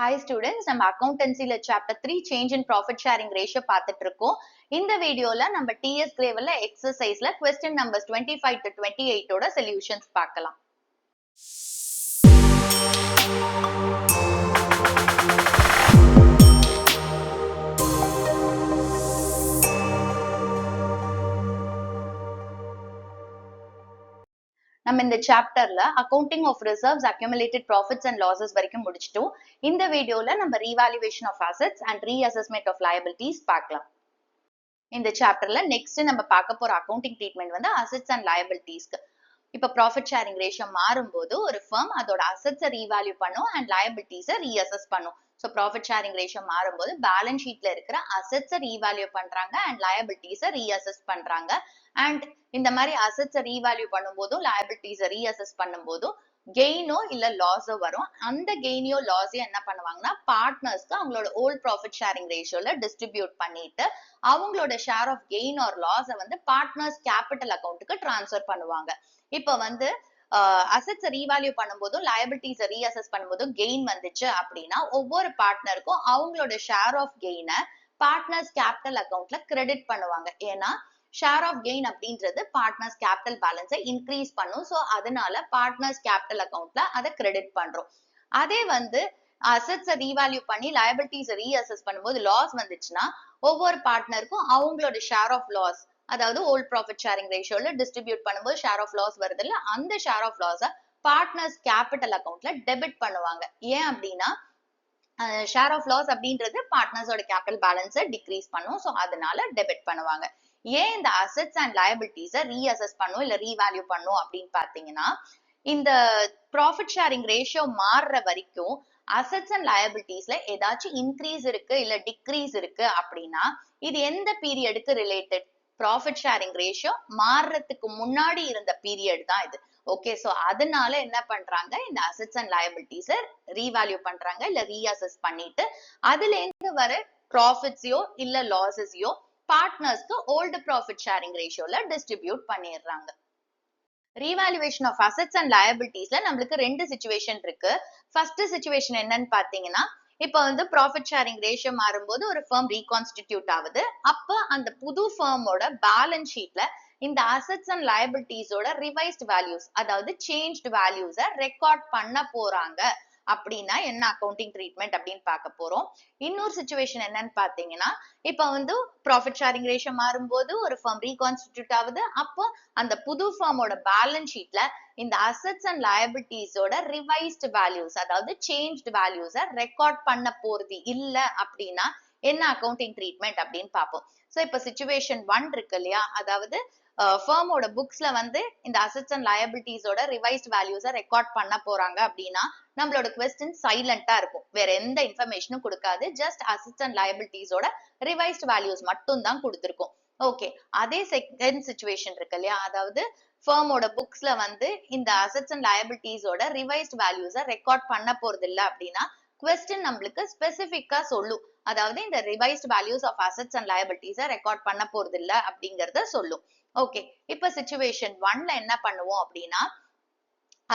Hi students, நம்ம accountancyல chapter 3 change in profit sharing ratio பார்த்துட்டு இருக்கோம். இந்த வீடியோல நம்ம TS Gravelல exerciseல question numbers 25 to 28 ஓட solutions பார்க்கலாம். நம்ம இந்த சாப்டர்ல accounting of reserves accumulated profits and losses வரைக்கும் முடிச்சிட்டோம். இந்த வீடியோல நம்ம revaluation of assets and reassessment of liabilities பார்க்கலாம். இந்த சாப்டர்ல நெக்ஸ்ட் நம்ம பார்க்க போற அக்கவுண்டிங் ட்ரீட்மெண்ட் வந்து அசெட்ஸ் அண்ட் லயபிலிட்டிஸ்க்கு. இப்ப ப்ராஃபிட் ஷேரிங் ரேஷியோ மாறும்போது ஒரு ஃபர்ம் அதோட அசெட்ஸை ரீவேல்யூ பண்ணும் அண்ட் லயபிலிட்டிஸை ரீஅசஸ் பண்ணும். ஸோ ப்ராஃபிட் ஷேரிங் ரேஷியோ மாறும்போது பேலன்ஸ் ஷீட்ல இருக்கிற அசெட்ஸை ரீவேல்யூ பண்றாங்க அண்ட் லயபிலிட்டிஸை ரீஅசஸ் பண்றாங்க. அண்ட் இந்த மாதிரி அசெட்ஸை ரீவேல்யூ பண்ணும்போதும் லயபிலிட்டிஸை ரீஅசஸ் பண்ணும்போதும் கெயினோ இல்ல லாஸோ வரும். அந்த கெயினியோ லாஸையும் என்ன பண்ணுவாங்கன்னா பார்ட்னர்ஸ்க்கு அவங்களோட ஓல்ட் ப்ராஃபிட் ஷேரிங் ரேஷியோல டிஸ்ட்ரிபியூட் பண்ணிட்டு அவங்களோட ஷேர் ஆஃப் கெயின் ஆர் லாஸை வந்து பார்ட்னர்ஸ் கேபிட்டல் அக்கௌண்ட்டுக்கு டிரான்ஸ்ஃபர் பண்ணுவாங்க. இப்ப வந்து அசெட்ஸ் ரீவேல்யூ பண்ணும்போதும் லயபிலிட்டிஸ் ரீஅசஸ் பண்ணும்போதும் கெயின் வந்துச்சு அப்படின்னா ஒவ்வொரு பார்ட்னருக்கும் அவங்களோட ஷேர் ஆஃப் கெயினை பார்ட்னர்ஸ் கேபிட்டல் அக்கௌண்ட்ல கிரெடிட் பண்ணுவாங்க. ஏன்னா ஷேர் ஆஃப் கெயின் அப்படின்றது பார்ட்னர்ஸ் கேபிட்டல் பேலன்ஸை இன்க்ரீஸ் பண்ணும். ஸோ அதனால பார்ட்னர்ஸ் கேபிட்டல் அக்கௌண்ட்ல அதை கிரெடிட் பண்றோம். அதே வந்து அசெட்ஸை ரீவேல்யூ பண்ணி லயபிலிட்டிஸ் ரீஅசஸ் பண்ணும்போது லாஸ் வந்துச்சுன்னா ஒவ்வொரு பார்ட்னருக்கும் அவங்களோட ஷேர் ஆஃப் லாஸ், அதாவது ஓல்ட் ப்ராஃபிட் ஷேரிங் ரேஷியோல டிஸ்ட்ரிபியூட் பண்ணும்போது ஷேர் ஆஃப் லாஸ் வருது இல்ல, அந்த ஷேர் ஆஃப் லாஸை பார்ட்னர்ஸ் கேபிட்டல் அக்கௌண்ட்ல டெபிட் பண்ணுவாங்க. ஏன் அப்படின்னா ஷேர் ஆஃப் லாஸ் அப்படின்றது பார்ட்னர்ஸோட கேபிட்டல் பேலன்ஸை டிக்ரீஸ் பண்ணும். ஸோ அதனால டெபிட் பண்ணுவாங்க. ஏன் இந்த அசெட்ஸ் அண்ட் லயபிலிட்டிஸை ரீஅசஸ் பண்ணும் இல்ல ரீவேல்யூ பண்ணும் அப்படின்னு பாத்தீங்கன்னா இந்த ப்ராஃபிட் ஷேரிங் ரேஷியோ மாறுற வரைக்கும் அசெட்ஸ் அண்ட் லயபிலிட்டிஸ்ல ஏதாச்சும் இன்க்ரீஸ் இருக்கு இல்ல டிக்ரீஸ் இருக்கு அப்படின்னா இது எந்த பீரியடுக்கு ரிலேட்டட்? ப்ராஃபிட் ஷேரிங் ரேஷியோ மாறுறதுக்கு முன்னாடி இருந்த பீரியட் தான் இது. ஓகே, சோ அதனால என்ன பண்றாங்க, இந்த அசெட்ஸ் அண்ட் லயபிலிட்டிஸை ரீவேல்யூ பண்றாங்க இல்ல ரீஅசஸ் பண்ணிட்டு அதுல இருந்து வர ப்ராஃபிட்ஸையோ இல்ல லாஸஸையோ பார்ட்னர்ஸ்க்கு ஓல்டு ப்ராஃபிட் ஷேரிங் ரேஷியோல டிஸ்ட்ரிபியூட் பண்ணிடுறாங்க. ரீவாலுவேஷன் ஆஃப் அசெட்ஸ் அண்ட் லயபிலிட்டிஸ்ல நம்மளுக்கு ரெண்டு சிச்சுவேஷன் இருக்கு. ஃபர்ஸ்ட் சிச்சுவேஷன் என்னன்னு பாத்தீங்கன்னா இப்ப வந்து ப்ராஃபிட் ஷேரிங் ரேஷியோ மாறும்போது ஒரு ஃபர்ம் ரீகான்ஸ்டிடியூட் ஆகுது. அப்ப அந்த புது ஃபர்மோட பேலன்ஸ் ஷீட்ல இந்த அசெட்ஸ் அண்ட் லயபிலிட்டிஸோட ரிவைஸ்ட் வேல்யூஸ், அதாவது சேஞ்ச்டு வேல்யூஸை ரெக்கார்ட் பண்ண போறாங்க அப்படின்னா என்ன அக்கௌண்டிங் ட்ரீட்மெண்ட் அப்படின்னு பார்க்க போறோம். இன்னொரு சிச்சுவேஷன் என்னன்னு பாத்தீங்கன்னா இப்ப வந்து ப்ராஃபிட் ஷேரிங் ரேஷியோ மாறும்போது ஒரு ஃபர்ம் ரீகான்ஸ்டிடியூட் ஆகுது. அப்போ அந்த புது ஃபர்மோட பேலன்ஸ் ஷீட்ல இந்த அசெட்ஸ் அண்ட் லயபிலிட்டிஸோட ரிவைஸ்ட் வேல்யூஸ், அதாவது சேஞ்ச்டு வேல்யூஸை ரெக்கார்ட் பண்ண போறது இல்ல அப்படின்னா என்ன அக்கௌண்டிங் ட்ரீட்மெண்ட் அப்படின்னு பார்ப்போம். ஸோ இப்ப சிச்சுவேஷன் 1 இருக்கு இல்லையா, அதாவது ஃபர்மோட புக்ஸ்ல வந்து இந்த அசெட்ஸ் அண்ட் லயபிலிட்டிஸோட ரிவைஸ்ட் வேல்யூஸை ரெக்கார்ட் பண்ண போறாங்க அப்படின்னா நம்மளோட கொஸ்டின் சைலண்டா இருக்கும், வேற எந்த இன்ஃபர்மேஷனும் கொடுக்காது. ஜஸ்ட் அசெட்ஸ் அண்ட் லயபிலிட்டிஸோட ரிவைஸ்ட் வேல்யூஸ் மட்டும் தான் கொடுத்துருக்கும். ஓகே, அதே செகண்ட் சிச்சுவேஷன் இருக்கு இல்லையா, அதாவது ஃபர்மோட புக்ஸ்ல வந்து இந்த அசெட்ஸ் அண்ட் லயபிலிட்டிஸோட ரிவைஸ்ட் வேல்யூஸை ரெக்கார்ட் பண்ண போறது இல்லை அப்படின்னா கொஸ்டின் நம்மளுக்கு ஸ்பெசிபிக்கா சொல்லும், அதாவது இந்த revised values of assets and லயபிலிட்டிஸை ரெக்கார்ட் பண்ண போறது இல்லை அப்படிங்கறத சொல்லும். ஓகே, இப்ப சிச்சுவேஷன் 1ல என்ன பண்ணுவோம் அப்படின்னா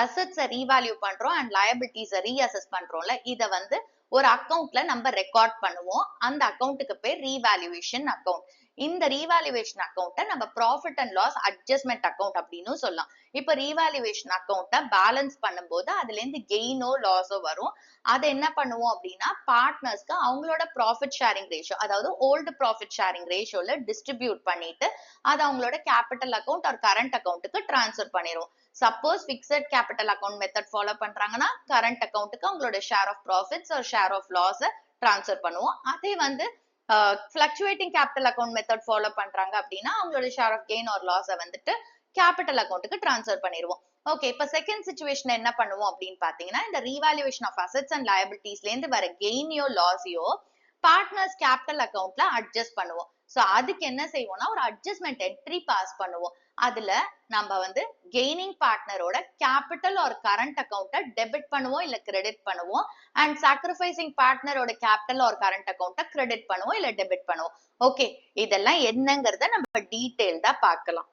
அசெட்ஸை ரீவேல்யூ பண்றோம் அண்ட் லயபிலிட்டிஸை ரீஅசஸ் பண்றோம்ல, இத வந்து ஒரு அக்கவுண்ட்ல நம்ம ரெக்கார்ட் பண்ணுவோம். அந்த அக்கவுண்ட்டுக்கு பேர் ரீவேல்யூவேஷன் அக்கவுண்ட். இந்த ரீவேல்யூவேஷன் அக்கவுண்ட்டை நம்ம profit and loss adjustment account அப்படின்னு சொல்லலாம். இப்ப ரீவேல்யூவேஷன் அக்கவுண்ட்டை பேலன்ஸ் பண்ணும்போது அதுல இருந்து கெயினோ லாஸோ வரும். அதை என்ன பண்ணுவோம் அப்படின்னா பார்ட்னர்ஸ்க்கு அவங்களோட ப்ராஃபிட் ஷேரிங் ரேஷியோ, அதாவது ஓல்டு ப்ராஃபிட் ஷேரிங் ரேஷியோல டிஸ்ட்ரிபியூட் பண்ணிட்டு அதை அவங்களோட கேபிட்டல் அக்கவுண்ட் ஆர் கரண்ட் அக்கவுண்ட்டுக்கு டிரான்ஸ்ஃபர் பண்ணிடுவோம். Suppose fixed capital account method follow பண்றாங்கன்னா கரண்ட் அக்கவுண்ட்டுக்கு அவங்களோட share of profits or share of loss transfer பண்ணுவோம். அதே வந்து fluctuating capital account method follow பண்றாங்க அப்படின்னா அவங்களோட ஷேர் ஆஃப் கெயின் ஆர் லாஸை வந்துட்டு கேபிட்டல் அக்கவுண்ட்டுக்கு டிரான்ஸ்ஃபர் பண்ணிடுவோம். ஓகே, இப்ப செகண்ட் சிச்சுவேஷன் என்ன பண்ணுவோம் அப்படின்னு பாத்தீங்கன்னா இந்த ரீவாலுவேஷன் ஆஃப் அசெட்ஸ் அண்ட் லயபிலிட்டிஸ்ல இருந்து வர கெயினியோ லாஸையோ பார்ட்னர்ஸ் கேபிட்டல் அக்கவுண்ட்ல அட்ஜஸ்ட் பண்ணுவோம். சோ அதுக்கு என்ன செய்வோம்னா ஒரு அட்ஜஸ்ட்மெண்ட் என்ட்ரி பாஸ் பண்ணுவோம். அதுல நம்ம வந்து கெய்னிங் பார்ட்னரோட கேபிட்டல் ஆர் கரண்ட் அக்கவுண்ட்டை டெபிட் பண்ணுவோம் இல்ல கிரெடிட் பண்ணுவோம். அண்ட் சாக்ரிஃபைசிங் பார்ட்னரோட கேபிட்டல் ஆர் கரண்ட் அக்கவுண்ட்டை கிரெடிட் பண்ணுவோம் இல்ல டெபிட் பண்ணுவோம். ஓகே, இதெல்லாம் என்னங்கறத நம்ம டீடைல்டா பார்க்கலாம்.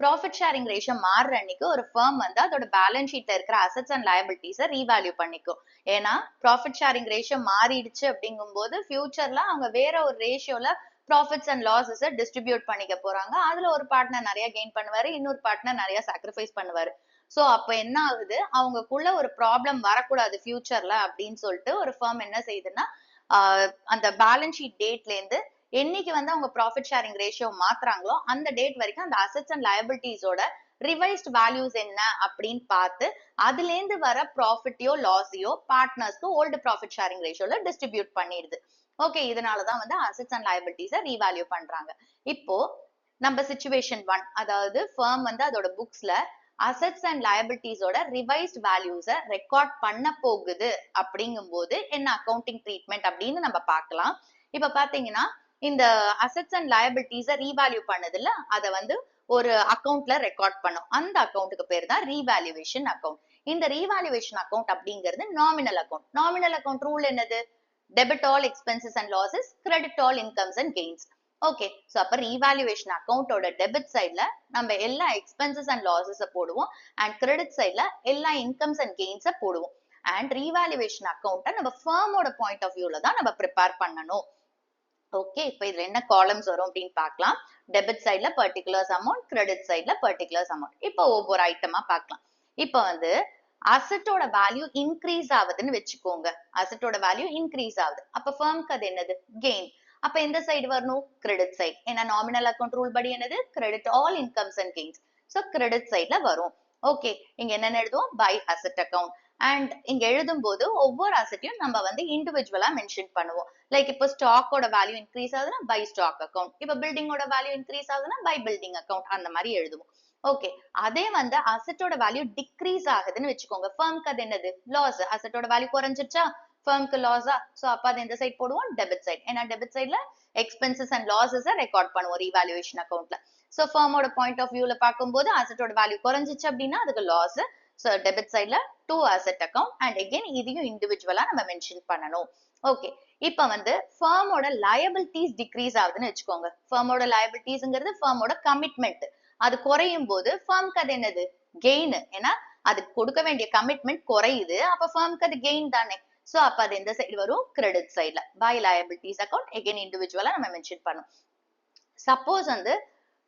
ப்ராஃபிட் ஷேரிங் ரேஷியோ மாறுற அன்னைக்கு ஒரு ஃபர்ம் வந்து அதோட பேலன்ஸ் ஷீட்ல இருக்கிற அசெட்ஸ் அண்ட் லயபிலிட்டிஸை ரீவேல்யூ பண்ணிக்கும். ஏன்னா ப்ராஃபிட் ஷேரிங் ரேஷியோ மாறிடுச்சு அப்படிங்கும்போது ஃபியூச்சர்ல அவங்க வேற ஒரு ரேஷியோல ப்ராஃபிட்ஸ் அண்ட் லாஸஸை டிஸ்ட்ரிபியூட் பண்ணிக்க போறாங்க. அதுல ஒரு பார்ட்னர் நிறைய கெயின் பண்ணுவாரு, இன்னொரு பார்ட்னர் நிறைய சாக்ரிஃபைஸ் பண்ணுவாரு. சோ அப்ப என்ன ஆகுது, அவங்களுக்குள்ள ஒரு ப்ராப்ளம் வரக்கூடாது ஃபியூச்சர்ல அப்படின்னு சொல்லிட்டு ஒரு ஃபர்ம் என்ன செய்யுதுன்னா அந்த பேலன்ஸ் ஷீட் டேட்ல இருந்து என்னைக்கு வந்து அவங்க ப்ராஃபிட் ஷேரிங் ரேஷியோ மாத்துறாங்களோ அந்த டேட் வரைக்கும் அந்த அசெட்ஸ் அண்ட் லயபிலிட்டிஸோட ரிவைஸ்ட் வேல்யூஸ் என்ன அப்படின்னு பார்த்து அதுல இருந்து வர ப்ராஃபிட்டையோ லாஸையோ பார்ட்னர்ஸ்க்கு ஓல்டு ப்ராஃபிட் ஷேரிங் ரேஷியோல டிஸ்ட்ரிபியூட் பண்ணிடுது. ஓகே, இதனாலதான் வந்து அசெட்ஸ் அண்ட் லயபிலிட்டிஸை ரீவேல்யூ பண்றாங்க. இப்போ நம்ம சிச்சுவேஷன் 1, அதாவது ஃபர்ம் வந்து அதோட புக்ஸ்ல அசெட்ஸ் அண்ட் லயபிலிட்டிஸோட ரிவைஸ்ட் வேல்யூஸை ரெக்கார்ட் பண்ண போகுது அப்படிங்கும்போது என்ன அக்கௌண்டிங் ட்ரீட்மெண்ட் அப்படின்னு நம்ம பார்க்கலாம். இப்ப பாத்தீங்கன்னா இந்த அசெட்ஸ் அண்ட் லயபிலிட்டிஸை ரீவேல்யூ பண்ணதுல அதை வந்து ஒரு அக்கௌண்ட்ல ரெக்கார்ட் பண்ணும். அந்த அக்கௌண்ட்டுக்கு பேர் தான் ரீவேல்யூவேஷன் அக்கௌண்ட். இந்த ரீவேல்யூவேஷன் அக்கௌண்ட் அப்படிங்கிறது nominal account. Nominal account rule என்னது? Debit all expenses and losses, credit all incomes and gains. Okay, so அப்ப ரீவேல்யூவேஷன் அக்கௌண்டோட டெபிட் சைட்ல நம்ம எல்லா எக்ஸ்பென்சஸ் அண்ட் லாசஸ் போடுவோம் அண்ட் கிரெடிட் சைட்ல எல்லா இன்கம்ஸ் அண்ட் கெயின்ஸை போடுவோம். அண்ட் ரீவேல்யூவேஷன் அக்கௌண்ட்டை நம்ம ஃபர்மோட பாயிண்ட் ஆஃப் வியூல தான் நம்ம ப்ரிப்பேர் பண்ணணும். ஓகே, இப்ப இதுல என்ன காலம்ஸ் வரும் அப்படின்னு பார்க்கலாம். டெபிட் சைட்ல பர்டிகுலர்ஸ் அமௌண்ட், கிரெடிட் சைட்ல பர்டிகுலர்ஸ் அமௌண்ட். இப்போ ஒவ்வொரு ஐட்டமா பார்க்கலாம். இப்போ வந்து அசெட்டோட வேல்யூ இன்க்ரீஸ் ஆகுதுன்னு வச்சுக்கோங்க. அசெட்டோட வேல்யூ இன்க்ரீஸ் ஆகுது, அப்ப ஃபர்ம்க்கு அது என்னது? கெயின். அப்ப எந்த சைடு வரணும்? Credit side. ஏன்னா நாமினல் அக்கௌண்ட் ரூல் படி என்னது? Credit all incomes and gains. So credit சைட்ல வரும். ஓகே, இங்க என்னென்ன எழுதுவோம்? By asset account. அண்ட் இங்க எழுதும் போது ஒவ்வொரு அசெட்டையும் நம்ம வந்து இண்டிவிஜுவலா மென்ஷன் பண்ணுவோம். லைக் இப்போ ஸ்டாக்கோட வேல்யூ இன்க்ரீஸ் ஆகுதுன்னா பை ஸ்டாக் அக்கௌண்ட், இப்போ பில்டிங்கோட வேல்யூ இன்க்ரீஸ் ஆகுதுன்னா பை பில்டிங் அக்கௌண்ட், அந்த மாதிரி எழுதுவோம். ஓகே, அதே வந்து அசெட்டோட வேல்யூ டிக்ரீஸ் ஆகுதுன்னு வச்சுக்கோங்க. ஃபர்ம்க்கு அது என்னது? லாஸ். அசெட்டோட வேல்யூ குறைஞ்சிருச்சா? ஃபர்ம்க்கு லாஸா? சோ அப்ப அது எந்த சைட் போடுவோம்? Debit side. ஏன்னா டெபிட் சைட்ல எக்ஸ்பென்சஸ் அண்ட் லாஸஸ் ரெக்கார்ட் பண்ணுவோம் ரீவேல்யூவேஷன் அக்கௌண்ட்ல. சோ ஃபர்மோட பாயிண்ட் ஆஃப் வியூல பார்க்கும்போது அசெட்டோட வேல்யூ குறைஞ்சிச்சு அப்படின்னா அதுக்கு லாஸ். சோ டெபிட் சைட்ல to asset account and again இதையும் இண்டிவிஜுவலா நம்ம மென்ஷன் பண்ணணும். ஓகே, இப்ப வந்து ஃபர்மோட லயபிலிட்டிஸ் டிக்ரீஸ் ஆகுதுன்னு வச்சுக்கோங்க. ஃபர்மோட லயபிலிட்டிஸ்ங்கிறது ஃபர்மோட கமிட்மெண்ட். அது குறையும் போது ஃபர்ம்க்கு அது என்னது? கெயின். ஏன்னா அதுக்கு கொடுக்க வேண்டிய கமிட்மெண்ட் குறையுது, அப்ப ஃபர்ம்க்கு அது கெயின் தானே. சோ அப்ப அது எந்த சைடு வரும்? கிரெடிட் சைட்ல. பை லயபிலிட்டிஸ் அக்கௌண்ட் அகைன் இண்டிவிஜுவலா நம்ம மென்ஷன் பண்ணோம். சப்போஸ் வந்து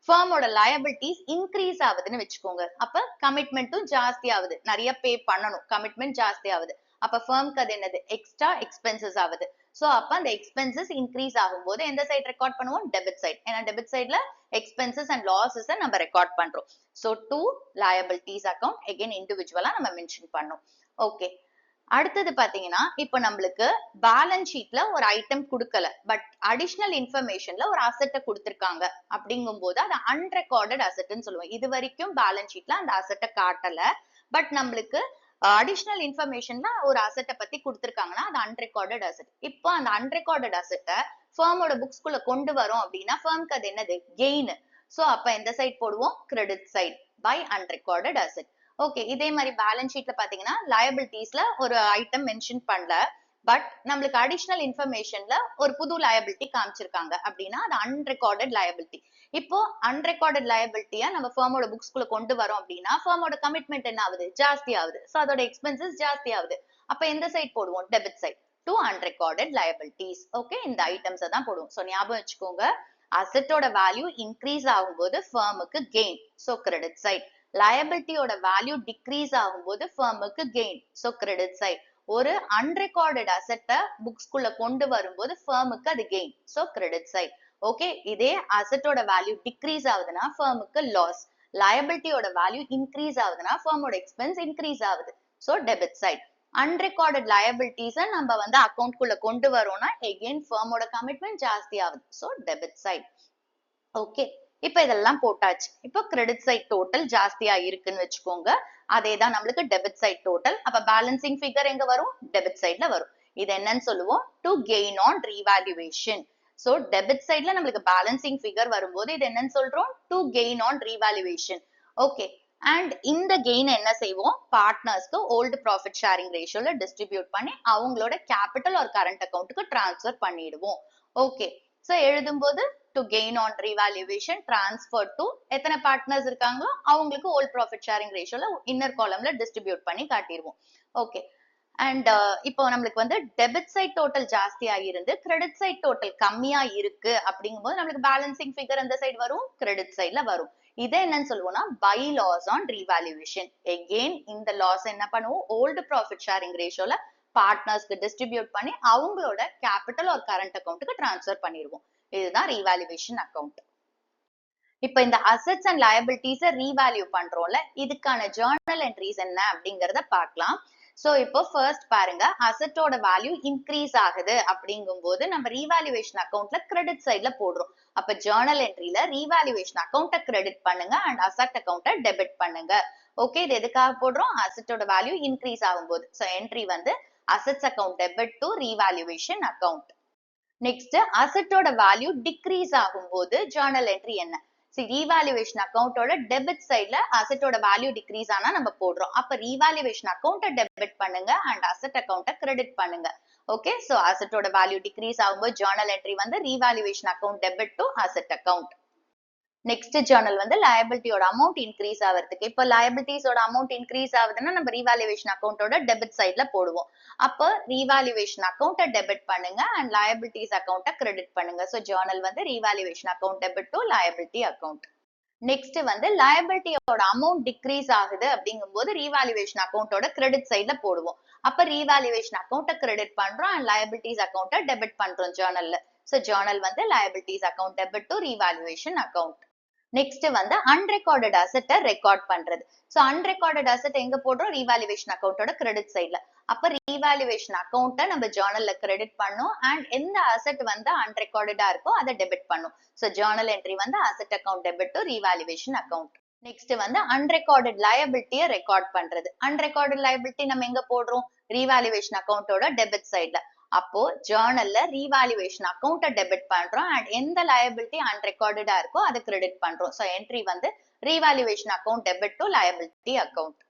ஃபர்மோட லயபிலிட்டிஸ் இன்க்ரீஸ் ஆகுதுன்னு வச்சுக்கோங்க. அப்ப கமிட்மெண்ட்டும் ஜாஸ்தி ஆகுது, நிறைய பே பண்ணணும், கமிட்மெண்ட் ஜாஸ்தி ஆகுது. அப்ப ஃபர்ம்க்கு அது என்னது? எக்ஸ்ட்ரா எக்ஸ்பென்சஸ் ஆகுது. சோ அப்ப அந்த எக்ஸ்பென்சஸ் இன்க்ரீஸ் ஆகும்போது எந்த சைடு ரெக்கார்ட் பண்ணுவோம்? Debit side. ஏன்னா டெபிட் சைட்ல எக்ஸ்பென்சஸ் அண்ட் லாஸஸ் நம்ம ரெக்கார்ட் பண்றோம். So to liabilities account again இண்டிவிஜுவலா நம்ம மென்ஷன் பண்ணோம். ஓகே, அடுத்தது பாத்தீங்கன்னா இப்ப நம்மளுக்கு பேலன்ஸ் ஷீட்ல ஒரு ஐட்டம் கொடுக்கல, பட் அடிஷனல் இன்ஃபர்மேஷன்ல ஒரு அசெட்டை கொடுத்திருக்காங்க. அப்படிங்கும் போது அது அன்ரெக்கார்டட் அசெட்னு சொல்லுவோம். இது வரைக்கும் பேலன்ஸ் ஷீட்ல அந்த அசெட்டை காட்டல, பட் நம்மளுக்கு அடிஷனல் இன்ஃபர்மேஷன்ல ஒரு அசெட்டை பத்தி கொடுத்திருக்காங்கன்னா அது அன்ரெக்கார்டட் அசெட். இப்போ அந்த அன்ரெக்கார்டட் அசெட்டை ஃபர்மோட புக்ஸ்குள்ள கொண்டு வரோம் அப்படின்னா ஃபர்ம்க்கு அது என்னது? கெயின். சோ அப்ப எந்த சைட் போடுவோம்? Credit side by unrecorded asset. Okay, இதே மாதிரி பேலன்ஸ் ஷீட்ல பாத்தீங்கன்னா லயபிலிட்டிஸ்ல ஒரு ஐட்டம் மென்ஷன் பண்ணல, பட் நம்மளுக்கு அடிஷனல் இன்ஃபர்மேஷன்ல ஒரு புது லயபிலிட்டி காமிச்சிருக்காங்க அப்படின்னா அது அன்ரெக்கார்டட் லயபிலிட்டி. இப்போ அன்ரெக்கார்டட் லயபிலிட்டியா நம்ம ஃபர்மோட புக்ஸ்குள்ள கொண்டு வரோம் அப்படின்னா ஃபர்மோட கமிட்மெண்ட் என்ன ஆகுது? ஜாஸ்தி ஆகுது. சோ அதோட எக்ஸ்பென்சஸ் ஜாஸ்தி ஆகுது. அப்ப எந்த சைட் போடுவோம்? Debit side to unrecorded liabilities. Okay, இந்த ஐட்டம்ஸ் தான் போடுவோம். சோ ஞாபகம் வச்சுக்கோங்க, அசெட்டோட வேல்யூ இன்க்ரீஸ் ஆகும்போது ஃபர்முக்கு கெயின், சோ கிரெடிட் சைட். லயபிலிட்டியோட வேல்யூ டிக்ரீஸ் ஆகும்போது ஃபர்முக்கு கெயின், சோ கிரெடிட் சைட். ஒரு அன்ரெக்கார்டட் அசெட்டை புக்ஸ்குள்ள கொண்டு வரும்போது ஃபர்முக்கு அது gain, so credit side. Okay, இதே அசெட்டோட வேல்யூ டிக்ரீஸ் ஆகுதுன்னா ஃபர்முக்கு லாஸ். லயபிலிட்டியோட வேல்யூ இன்க்ரீஸ் ஆகுதுன்னா ஃபர்மோட எக்ஸ்பென்ஸ் இன்க்ரீஸ் ஆகுது, சோ டெபிட் சைட். அன்ரெக்கார்டட் லயபிலிட்டிஸை நம்ம வந்து அக்கௌண்ட்குள்ள கொண்டு வரோம்னா எகெயின் ஃபர்மோட கமிட்மெண்ட் ஜாஸ்தி ஆகுது, சோ டெபிட் சைட். ஓகே, இப்ப இதெல்லாம் போட்டாச்சு. இப்போ கிரெடிட் சைட் டோட்டல் ஜாஸ்தியா இருக்குன்னு வச்சுக்கோங்க. அதேதான் நம்மளுக்கு டெபிட் சைட் டோட்டல். அப்ப பேலன்சிங் ஃபிகர் எங்க வரும்? டெபிட் சைட்ல வரும். இது என்னன்னு சொல்லுவோம்? To gain on revaluation. So debit சைட்ல நம்மளுக்கு பேலன்சிங் ஃபிகர் வரும்போது இது என்னன்னு சொல்றோம்? To gain on revaluation. Okay, and இந்த கெயின் என்ன செய்வோம்? பார்ட்னர்ஸ்க்கு ஓல்டு ப்ராஃபிட் ஷேரிங் ரேஷியோல டிஸ்ட்ரிபியூட் பண்ணி அவங்களோட கேபிட்டல் ஒரு கரண்ட் அக்கௌண்ட்டுக்கு டிரான்ஸ்ஃபர் பண்ணிடுவோம். ஓகே, சோ எழுதும்போது to gain on revaluation transfer to எத்தனை பார்ட்னர்ஸ் இருக்காங்களோ அவங்களுக்கு old profit sharing ரேஷியோல inner காலம்ல distribute பண்ணி காட்டிடுவோம். ஓகே. அண்ட் இப்போ நம்மளுக்கு வந்து டெபிட் சைட் டோட்டல் ஜாஸ்தியா இருந்து கிரெடிட் சைட் டோட்டல் கம்மியா இருக்கு அப்படிங்கும்போது நம்மளுக்கு பேலன்சிங் ஃபிகர் அந்த சைடு வரும், கிரெடிட் சைட்ல வரும். இதை என்னன்னு சொல்லுவோம்னா by loss on revaluation. Again இந்த லாஸ் என்ன பண்ணுவோம், ஓல்டு ப்ராஃபிட் ஷேரிங் ரேஷியோல பார்ட்னர்ஸ்க்கு டிஸ்ட்ரிபியூட் பண்ணி அவங்களோட கேபிட்டல் ஒரு கரண்ட் அக்கௌண்ட்டுக்கு டிரான்ஸ்ஃபர் பண்ணிடுவோம். இதுதான் ரீவாலுவேஷன் அக்கௌண்ட். இப்ப இந்த அசெட்ஸ் அண்ட் லயபிலிட்டிஸை ரீவேல்யூ பண்றோம்ல, இதுக்கான ஜர்னல் என்ட்ரிஸ் என்ன அப்படிங்கறத பார்க்கலாம். சோ இப்போ ஃபர்ஸ்ட் பாருங்க, அசெட்டோட வேல்யூ இன்க்ரீஸ் ஆகுது அப்படிங்கும் போது நம்ம ரீவாலுவேஷன் அக்கௌண்ட்ல கிரெடிட் சைட்ல போடுறோம். அப்ப ஜர்னல் என்ட்ரில ரீவாலுவேஷன் அக்கௌண்ட்டை கிரெடிட் பண்ணுங்க அண்ட் அசெட் அக்கௌண்ட்டை டெபிட் பண்ணுங்க. ஓகே, இது எதுக்காக போடுறோம், அசெட்டோட வேல்யூ இன்க்ரீஸ் ஆகும்போது. சோ என்ட்ரி வந்து assets account debit to revaluation account. Next அசெட்டோட வேல்யூ டிக்ரீஸ் ஆகும்போது ஜர்னல் என்ட்ரி என்ன, ரீவாலுவேஷன் அக்கௌண்டோட டெபிட் சைட்ல அசெட்டோட வேல்யூ டிக்ரீஸ் ஆனா நம்ம போடுறோம். அப்ப ரீவாலுவேஷன் அக்கௌண்ட்டை டெபிட் பண்ணுங்க அண்ட் அசெட் அக்கௌண்ட்டை கிரெடிட் பண்ணுங்க. ஓகே, சோ அசெட்டோட வேல்யூ டிக்ரீஸ் ஆகும்போது ஜர்னல் என்ட்ரி வந்து revaluation account debit to asset account. Next journal வந்து லயபிலிட்டியோட அமௌண்ட் இன்க்ரீஸ் ஆகிறதுக்கு. இப்போ லயபிலிட்டிஸோட அமௌண்ட் இன்க்ரீஸ் ஆகுதுன்னா நம்ம ரீவாலுவேஷன் அக்கௌண்டோட டெபிட் சைட்ல போடுவோம். அப்போ ரீவாலுவேஷன் அக்கௌண்ட்டை டெபிட் பண்ணுங்க அண்ட் லயபிலிட்டிஸ் அக்கௌண்ட்டை கிரெடிட் பண்ணுங்க. ஸோ ஜர்னல் வந்து revaluation account debit to liability account. Next வந்து லயபிலிட்டியோட அமௌண்ட் டிக்ரீஸ் ஆகுது அப்படிங்கும்போது ரீவாலுவேஷன் அக்கௌண்டோட கிரெடிட் சைட்ல போடுவோம். அப்ப ரீவாலுவேஷன் அக்கௌண்ட்டை கிரெடிட் பண்றோம் அண்ட் லயபிலிட்டிஸ் அக்கௌண்ட்டை டெபிட் பண்றோம் ஜர்னல்ல. ஸோ ஜர்னல் வந்து liabilities account debit to revaluation account. Next வந்து அன்ரெக்கார்டட் அசெட்டை ரெக்கார்ட் பண்றது. சோ அன்ரெக்கார்டட் அசெட் எங்க போடுறோம், ரீவாலுவேஷன் அக்கௌண்டோட கிரெடிட் சைட்ல. அப்ப ரீவாலுவேஷன் அக்கௌண்ட்டை நம்ம ஜர்னல்ல கிரெடிட் பண்ணும் அண்ட் எந்த அசெட் வந்து அன்ரெக்கார்டடா இருக்கோ அதை டெபிட் பண்ணும். சோ ஜர்னல் என்ட்ரி வந்து asset account debit to revaluation account. Next வந்து அன்ரெக்கார்டட் லயபிலிட்டியை ரெக்கார்ட் பண்றது. அன்ரெக்கார்டட் லயபிலிட்டி நம்ம எங்க போடுறோம், ரீவாலுவேஷன் அக்கௌண்டோட டெபிட் சைட்ல. அப்போ ஜர்னல்ல ரீவாலுவேஷன் அக்கௌண்ட்டை டெபிட் பண்றோம் அண்ட் எந்த லயபிலிட்டி அன்ரெக்கார்டடா இருக்கோ அதை கிரெடிட் பண்றோம். சோ என்ட்ரி வந்து revaluation account debit to liability account.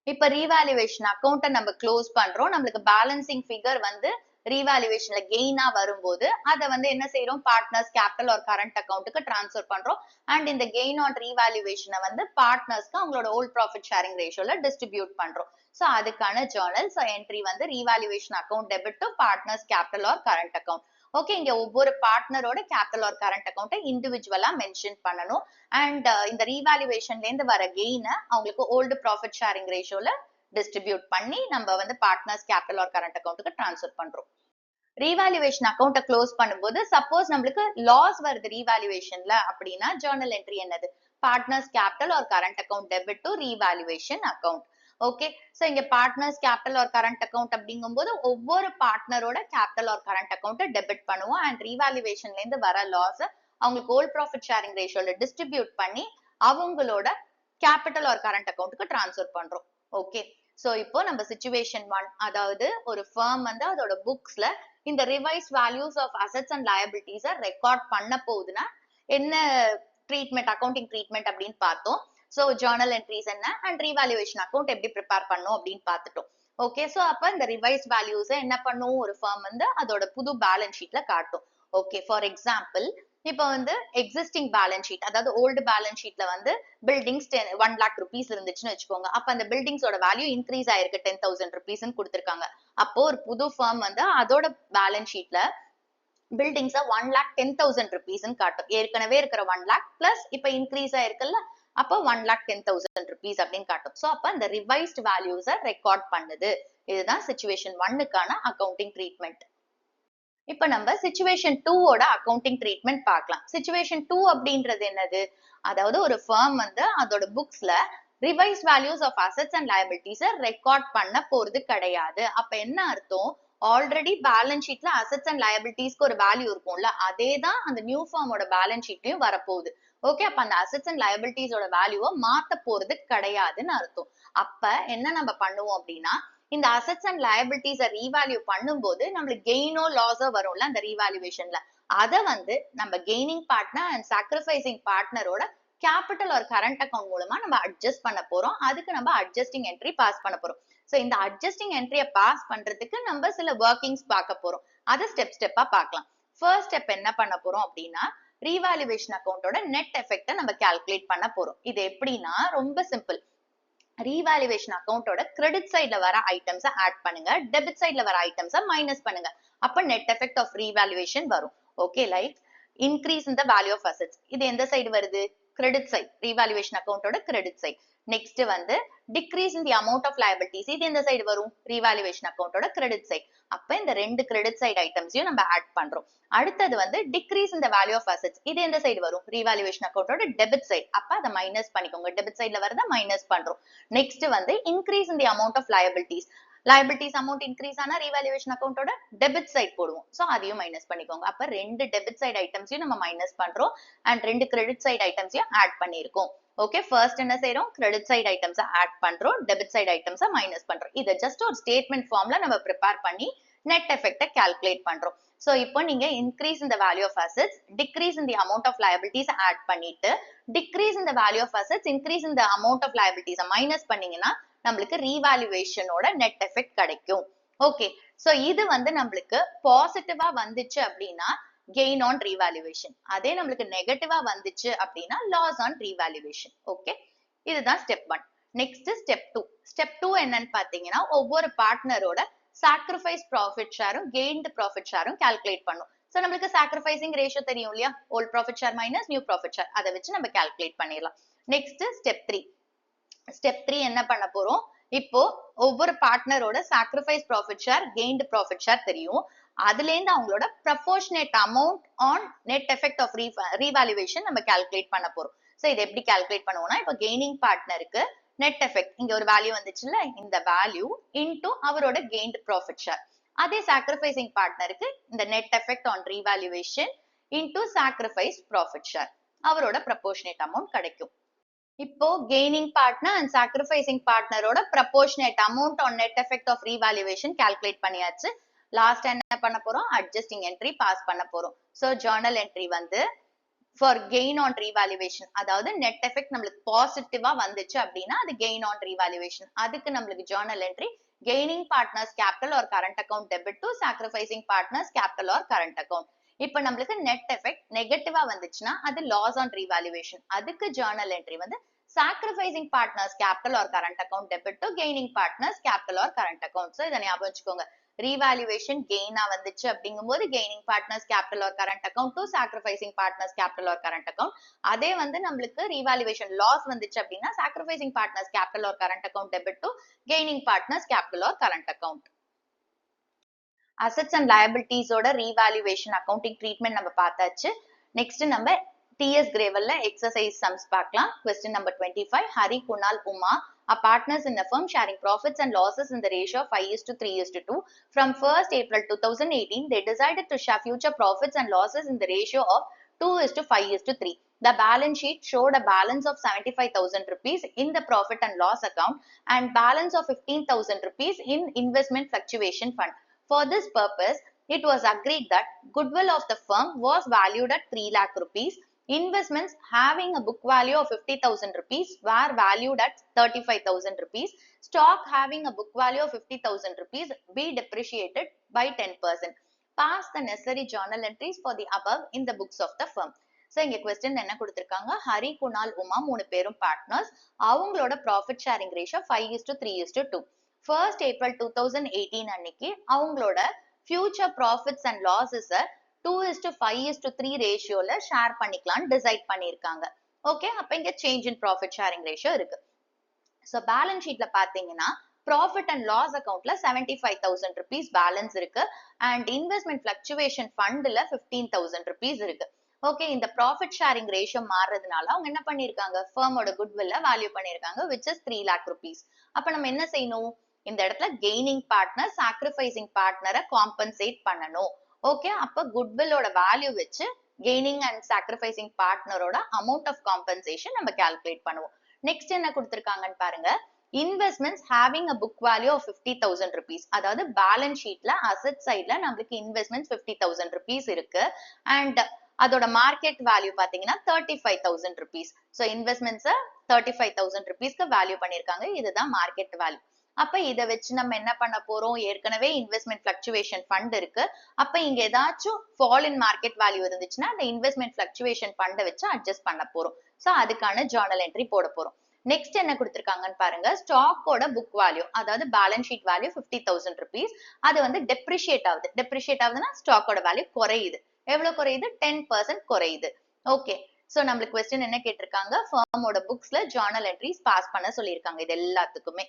இப்ப ரீவாலுவேஷன் அக்கௌண்ட்டை நம்ம க்ளோஸ் பண்றோம். நம்மளுக்கு பேலன்சிங் ஃபிகர் வந்து ரீவாலுவேஷன்ல கெயினா வரும்போது அதை வந்து என்ன செய்யறோம், பார்ட்னர்ஸ் கேபிட்டல் ஒரு கரண்ட் அக்கௌண்ட்டுக்கு டிரான்ஸ்ஃபர் பண்றோம் அண்ட் இந்த கெயின் ஆன் ரீவாலுவேஷனை வந்து பார்ட்னர்ஸ்க்கு அவங்களோட ஓல்ட் ப்ராஃபிட் ஷேரிங் ரேஷியோல டிஸ்ட்ரிபியூட் பண்றோம். சோ அதுக்கான ஜர்னல். சோ என்ட்ரி வந்து revaluation account debit to partners capital or current account. Okay, இங்க ஒவ்வொரு பார்ட்னரோட கேபிட்டல் ஆர் கரண்ட் அக்கௌண்ட்டை இண்டிவிஜுவலா மென்ஷன் பண்ணணும் அண்ட் இந்த ரீவாலுவேஷன்ல இருந்து வர கெயினை அவங்களுக்கு ஓல்டு ப்ராஃபிட் ஷேரிங் ரேஷியோல டிஸ்ட்ரிபியூட் பண்ணி நம்ம வந்து பார்ட்னர்ஸ் கேபிட்டல் ஆர் கரண்ட் அக்கௌண்ட்டுக்கு டிரான்ஸ்ஃபர் பண்றோம். ரீவாலுவேஷன் அக்கௌண்ட்டை க்ளோஸ் பண்ணும்போது சப்போஸ் நம்மளுக்கு லாஸ் வருது ரீவாலுவேஷன்ல அப்படின்னா ஜர்னல் என்ட்ரி என்னது, partners capital or current account debit to revaluation account. Okay, so இங்க partners capital or current account அப்படிங்கும்போது ஒவ்வொரு பார்ட்னரோட கேபிட்டல் ஆர் கரண்ட் அக்கௌண்ட்டை டெபிட் பண்ணுவோம் அண்ட் ரீவாலுவேஷன்ல இருந்து வர லாஸ் அவங்களுக்கு ஓல்ட் ப்ராஃபிட் ஷேரிங் ரேஷியோல டிஸ்ட்ரிபியூட் பண்ணி அவங்களோட கேபிட்டல் ஆர் கரண்ட் அக்கௌண்ட்டுக்கு டிரான்ஸ்ஃபர் பண்றோம். ஓகே, சோ இப்போ நம்ம சிச்சுவேஷன் 1, அதாவது ஒரு ஃபர்ம் வந்து அதோட புக்ஸ்ல இந்த revise values of assets and லயபிலிட்டிஸை ரெக்கார்ட் பண்ண போகுதுன்னா என்ன ட்ரீட்மெண்ட், அக்கௌண்டிங் ட்ரீட்மெண்ட் அப்படின்னு பார்த்தோம். சோ ஜர்னல் என்ட்ரிஸ் என்ன அண்ட் ரீவாலுவேஷன் அக்கௌண்ட் எப்படி ப்ரிப்பேர் பண்ணும் அப்படின்னு பார்த்துட்டோம். ஓகே, சோ அப்ப இந்த ரிவைஸ் வேல்யூஸை என்ன பண்ணும், ஒரு ஃபர்ம் வந்து அதோட புது பேலன்ஸ் ஷீட்ல காட்டும். ஓகே, ஃபார் எக்ஸாம்பிள் இப்போ வந்து எக்ஸிஸ்டிங் பேலன்ஸ் ஷீட், அதாவது ஓல்டு பேலன்ஸ் ஷீட்ல வந்து பில்டிங்ஸ் 1 lakh rupees இருந்துச்சுன்னு வச்சுக்கோங்க. அப்ப அந்த பில்டிங்ஸோட வேல்யூ இன்க்ரீஸ் ஆயிருக்கு 10,000 rupees கொடுத்திருக்காங்க. அப்போ ஒரு புது ஃபர்ம் வந்து அதோட பேலன்ஸ் ஷீட்ல பில்டிங்ஸ 1,10,000 rupees காட்டும். ஏற்கனவே இருக்கிற 1 lakh பிளஸ் இப்ப இன்க்ரீஸ் ஆயிருக்குல்ல, அப்போ 1,10,000 rupees அப்படின்னு காட்டும். சோ அப்ப அந்த ரிவைஸ்ட் வேல்யூஸை ரெக்கார்ட் பண்ணுது. இதுதான் சிச்சுவேஷன் 1க்கான அக்கௌண்டிங் ட்ரீட்மெண்ட். இப்ப நம்ம சிச்சுவேஷன் 2 ஓட அக்கௌண்டிங் ட்ரீட்மெண்ட் பார்க்கலாம். சிச்சுவேஷன் 2 அப்படின்றது என்னது, அதாவது ஒரு ஃபர்ம் வந்து அதோட புக்ஸ்ல revise values of assets and லயபிலிட்டிஸை ரெக்கார்ட் பண்ண போறது கிடையாது. அப்ப என்ன அர்த்தம், ஆல்ரெடி பேலன்ஸ் ஷீட்ல அசெட்ஸ் அண்ட் லயபிலிட்டிஸ்க்கு ஒரு வேல்யூ இருக்கும்ல, அதே தான் அந்த நியூ ஃபார்மோட பேலன்ஸ் ஷீட்லயும் வரப்போகுது. ஓகே, அப்ப அந்த அசெட்ஸ் அண்ட் லயபிலிட்டிஸோட வேல்யூவை மாத்த போறது கிடையாதுன்னு அர்த்தம். அப்ப என்ன நம்ம பண்ணுவோம் அப்படின்னா, இந்த அசெட்ஸ் அண்ட் லயபிலிட்டிஸை ரீவேல்யூ பண்ணும்போது நம்மளுக்கு கெயினோ லாஸோ வரும்ல அந்த ரீவேல்யூவேஷன்ல, அதை வந்து நம்ம கெய்னிங் பார்ட்னர் அண்ட் சாக்ரிஃபைசிங் பார்ட்னரோட கேபிட்டல் ஒரு கரண்ட் அக்கௌண்ட் மூலமா நம்ம அட்ஜஸ்ட் பண்ண போறோம். அதுக்கு நம்ம அட்ஜஸ்டிங் என்ட்ரி பாஸ் பண்ண போறோம். சோ இந்த அட்ஜஸ்டிங் என்ட்ரியை பாஸ் பண்றதுக்கு நம்ம சில ஒர்க்கிங்ஸ் பார்க்க போறோம். அதை ஸ்டெப்பா பார்க்கலாம். ஃபர்ஸ்ட் ஸ்டெப் என்ன பண்ண போறோம் அப்படின்னா ரீவாலுவேஷன் அக்கௌண்டோட நெட் எஃபெக்ட நம்ம கால்குலேட் பண்ண போறோம். இது எப்படின்னா ரொம்ப சிம்பிள். ரீவாலுவேஷன் அக்கௌண்டோட கிரெடிட் சைட்ல வர ஐட்டம்ஸை ஆட் பண்ணுங்க, டெபிட் சைட்ல வர ஐட்டம்ஸை மைனஸ் பண்ணுங்க. அப்ப நெட் எஃபெக்ட் ஆஃப் ரீவாலுவேஷன் வரும். Okay, like increase in the value of assets. இது எந்த சைடு வருது? கிரெடிட் சைட், ரீவாலுவேஷன் அக்கௌண்டோட கிரெடிட் சைட். நெக்ஸ்ட் வந்து decrease in the amount of liabilities. இது எந்த சைடு வரும்? ரீவாலுவேஷன் அக்கௌண்டோட கிரெடிட் சைட். அப்ப இந்த ரெண்டு கிரெடிட் சைடு ஐட்டம்ஸையும் நம்ம ஆட் பண்றோம். அடுத்தது வந்து decrease in the value of assets. இது எந்த சைடு வரும்? ரீவாலுவேஷன் அக்கௌண்டோட டெபிட் சைட். அப்ப அதை மைனஸ் பண்ணிக்கோங்க. டெபிட் சைட்ல வரத மைனஸ் பண்றோம். நெக்ஸ்ட் வந்து increase in the amount of liabilities. liabilities amount increase ஆனா revaluation account ஓட debit side போடுவோம். So அதையும் மைனஸ் பண்ணிக்கோங்க. அப்ப ரெண்டு debit side ஐட்டம்ஸையும் நம்ம மைனஸ் பண்றோம் and ரெண்டு credit side ஐட்டம்ஸையும் ஆட் பண்ணியிருக்கோம். ஓகே, ஃபர்ஸ்ட் என்ன செய்யறோம்? கிரெடிட் சைடு ஐட்டம்ஸை ஆட் பண்றோம், டெபிட் சைடு ஐட்டம்ஸை மைனஸ் பண்றோம். இதை ஜஸ்ட் ஒரு ஸ்டேட்மெண்ட் ஃபார்ம்ல நம்ம ப்ரிப்பேர் பண்ணி நெட் எஃபெக்ட்டை கால்குலேட் பண்றோம். சோ இப்போ நீங்க increase in the value of assets, decrease in the amount of liabilities add பண்ணிட்டு decrease in the value of assets, increase in the amount of liabilities minus பண்ணீங்கன்னா நம்மளுக்கு ரீவாலுவேஷனோட நெட் எஃபெக்ட் கிடைக்கும். Okay, so இது வந்து நம்மளுக்கு பாசிட்டிவா வந்துச்சு அப்படின்னா gain on revaluation. அதே நம்மளுக்கு நெகட்டிவா வந்துச்சு அப்படின்னா loss on revaluation. ஓகே, இதுதான் ஸ்டெப் 1. Next step 2. ஸ்டெப் 2 என்னன்னு பாத்தீங்கன்னா ஒவ்வொரு பார்ட்னரோட சாக்ரிஃபைஸ் ப்ராஃபிட் ஷேரும் கெயின்டு ப்ராஃபிட் ஷேரும் கால்குலேட் பண்ணும். சோ நம்மளுக்கு சாக்ரிஃபைசிங் ரேஷியோ தெரியும் இல்லையா? Old profit share minus new profit share. அதை வச்சு நம்ம கால்குலேட் பண்ணிடலாம். Next step 3. ஸ்டெப் 3 என்ன பண்ண போறோம்? இப்போ ஒவ்வொரு பார்ட்னரோட sacrifice profit share, gained profit share தெரியும். அதுல இருந்து அவங்களோட proportionate amount on net effect of revaluation நம்ம கால்குலேட் பண்ண போறோம். சோ இதை எப்படி கால்குலேட் பண்ணுவோம்னா, இப்போ கெய்னிங் பார்ட்னருக்கு நெட் எஃபெக்ட் இங்க ஒரு வேல்யூ வந்துச்சுல்ல, இந்த வேல்யூ இன்டு அவரோட கெயின்டு ப்ராஃபிட் ஷேர். அதே சாக்ரிஃபைசிங் பார்ட்னருக்கு இந்த net effect on revaluation into sacrifice profit share, அவரோட ப்ரொபோர்ஷனேட் அமௌண்ட் கிடைக்கும். இப்போ கெய்னிங் பார்ட்னர் அண்ட் சாக்ரிஃபைசிங் பார்ட்னரோட proportionate amount on net effect of revaluation calculate பண்ணியாச்சு. லாஸ்ட் என்ன பண்ண போறோம்? அட்ஜஸ்டிங் என்ட்ரி பாஸ் பண்ண போறோம். சோ ஜர்னல் என்ட்ரி வந்து ஃபார் கெயின் ஆன் ரீவாலுவேஷன், அதாவது நெட் எஃபெக்ட் நம்மளுக்கு பாசிட்டிவா வந்துச்சு அப்படின்னா அது கெயின் ஆன் ரீவாலுவேஷன். அதுக்கு நம்மளுக்கு journal entry gaining partners capital or current account debit to sacrificing partners capital or current account. இப்ப நம்மளுக்கு நெட் எஃபெக்ட் நெகட்டிவா வந்துச்சுன்னா அது லாஸ் ஆன் ரீவாலுவேஷன். அதுக்கு ஜர்னல் என்ட்ரி வந்து sacrificing partners capital or current account debit to gaining partners capital or current account. So இதை ஞாபகம் வச்சுக்கோங்க. ரீவாலுவேஷன் கெயினா வந்துச்சு அப்படிங்கும்போது gaining partners capital or current account to sacrificing partners capital or current account. அதே வந்து நம்மளுக்கு ரீவாலுவேஷன் லாஸ் வந்துச்சு அப்படின்னா sacrificing partners capital or current account debit to gaining partners capital or current account. Assets and லயபிலிட்டிஸோட revaluation accounting treatment நம்ம பார்த்தாச்சு. Next நம்ம TS Gravel exercise sums பார்க்கலாம். Question number 25. Hari, Kunal, Uma are partners in the firm sharing profits and losses in the ratio of 5:3:2. From 1st April 2018, they decided to share future profits and losses in the ratio of 2:5:3. The balance sheet showed a balance of 75,000 rupees in the profit and loss account and balance of 15,000 rupees in investment fluctuation fund. For this purpose, it was agreed that goodwill of the firm was valued at 3 lakh rupees. Investments having a book value of 50,000 rupees were valued at 35,000 rupees. Stock having a book value of 50,000 rupees be depreciated by 10%. Pass the necessary journal entries for the above in the books of the firm. So இங்க question என்ன கொடுத்திருக்காங்க? ஹரி, குணால், உமா மூணு பேரும் partners. அவங்களோட profit sharing ratio 5:3:2. 1st April 2018 அன்னைக்கு அவங்களோட future profits and losses 2:5:3 ரேஷியோல share பண்ணிக்கலாம் டிசைட் பண்ணிருக்காங்க. ஓகே, அப்ப இங்க change in profit sharing ratio இருக்கு. சோ பேலன்ஸ் ஷீட்ல பாத்தீங்கன்னா ப்ராஃபிட் அண்ட் லாஸ் அக்கவுண்ட்ல 75,000 rupees பேலன்ஸ் இருக்கு அண்ட் இன்வெஸ்ட்மெண்ட் ஃபிளக்சுவேஷன் ஃபண்ட்ல 15,000 rupees இருக்கு. ஓகே, இந்த ப்ராஃபிட் ஷேரிங் ரேஷியோ மாறுறதுனால அவங்க என்ன பண்ணிருக்காங்க? ஃபர்மோட குட்வில்ல வேல்யூ பண்ணிருக்காங்க which is 3 lakh rupees. அப்ப நம்ம என்ன செய்யணும்? இந்த இடத்துல கெய்னிங் பார்ட்னர் சாக்ரிஃபைசிங் பார்ட்னரை காம்பன்சேட் பண்ணணும். ஓகே, அப்ப குட்வில்லோட வேல்யூ வச்சு கெய்னிங் அண்ட் சாக்ரிஃபைசிங் பார்ட்னரோட அமௌண்ட் ஆஃப் காம்பன்சேஷன் நம்ம கால்குலேட் பண்ணுவோம். நெக்ஸ்ட் என்ன கொடுத்திருக்காங்கன்னு பாருங்க. Investments having a book value of 50,000 rupees. அதாவது பேலன்ஸ் ஷீட்ல அசெட் சைட்ல நம்மளுக்கு இன்வெஸ்ட்மெண்ட்ஸ் 50,000 rupees இருக்கு அண்ட் அதோட மார்க்கெட் வேல்யூ பாத்தீங்கன்னா 35,000 rupees. ஸோ இன்வெஸ்ட்மெண்ட்ஸ் 35,000 rupeesக்கு வேல்யூ பண்ணிருக்காங்க. இதுதான் மார்க்கெட் வேல்யூ. அப்ப இதை வச்சு நம்ம என்ன பண்ண போறோம், ஏற்கனவே இன்வெஸ்ட்மெண்ட் பிளக்சுவேஷன் ஃபண்ட் இருக்கு. அப்ப இங்க ஏதாச்சும் ஃபால் இன் மார்க்கெட் வேல்யூ இருந்துச்சுன்னா அந்த இன்வெஸ்ட்மெண்ட் பிளக்சுவேஷன் ஃபண்டை வச்சு அட்ஜஸ்ட் பண்ண போறோம். சோ அதுக்கான ஜர்னல் என்ட்ரி போட போறோம். நெக்ஸ்ட் என்ன கொடுத்திருக்காங்கன்னு பாருங்க, ஸ்டாக்கோட புக் வேல்யூ, அதாவது பேலன்ஸ் ஷீட் வேல்யூ 50,000 rupees. அது வந்து டெப்ரிஷியேட் ஆகுது. டெப்ரிஷியேட் ஆகுதுன்னா ஸ்டாக்கோட வேல்யூ குறையுது. எவ்வளவு குறையுது? 10% குறையுது. ஓகே, சோ நம்மளுக்கு கொஸ்டின் என்ன கேட்டிருக்காங்க, ஃபர்மோட புக்ஸ்ல ஜர்னல் என்ட்ரிஸ் பாஸ் பண்ண சொல்லியிருக்காங்க. இது எல்லாத்துக்குமே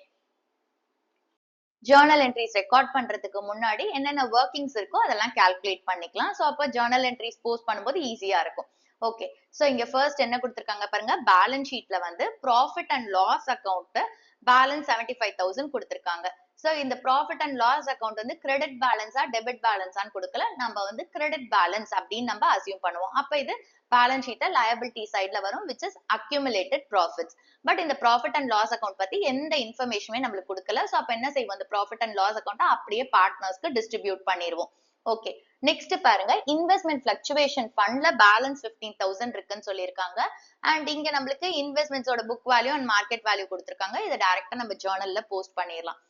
ஜர்னல் என்ட்ரிஸ் ரெக்கார்ட் பண்றதுக்கு முன்னாடி என்னென்ன ஒர்க்கிங்ஸ் இருக்கோ அதெல்லாம் கால்குலேட் பண்ணிக்கலாம். சோ அப்ப ஜர்னல் என்ட்ரிஸ் போஸ்ட் பண்ணும்போது ஈஸியா இருக்கும். ஓகே, சோ இங்க ஃபர்ஸ்ட் என்ன கொடுத்திருக்காங்க பாருங்க, பேலன்ஸ் ஷீட்ல வந்து profit and loss account balance 75,000 கொடுத்திருக்காங்க. சோ இந்த ப்ராஃபிட் அண்ட் லாஸ் அக்கவுண்ட் வந்து கிரெடிட் பேலன்ஸா டெபிட் பேலன்ஸான்னு கொடுக்கல, நம்ம வந்து கிரெடிட் பேலன்ஸ் அப்படின்னு நம்ம அசியூம் பண்ணுவோம். அப்ப இது பேலன்ஸ் ஷீட் liability சைட்ல வரும், which is accumulated profits. But இந்த ப்ராஃபிட் அண்ட் லாஸ் அக்கவுண்ட் பத்தி எந்த இன்ஃபர்மேஷனுமே நம்மளுக்கு கொடுக்கல. சோ அப்ப என்ன செய்வோம், இந்த ப்ராஃபிட் அண்ட் லாஸ் அக்கவுண்ட் அப்படியே பார்ட்னர்ஸ்க்கு டிஸ்ட்ரிபியூட் பண்ணிடுவோம். ஓகே, நெக்ஸ்ட் பாருங்க, இன்வெஸ்ட்மெண்ட் பிளக்சுவேஷன் ஃபண்ட்ல பேலன்ஸ் 15,000 இருக்குன்னு சொல்லியிருக்காங்க. அண்ட் இங்க நம்மளுக்கு இன்வெஸ்ட்மெண்ட்ஸோட book value and market value கொடுத்திருக்காங்க. இதை டைரக்டா நம்ம ஜர்னல்ல போஸ்ட் பண்ணிடலாம்.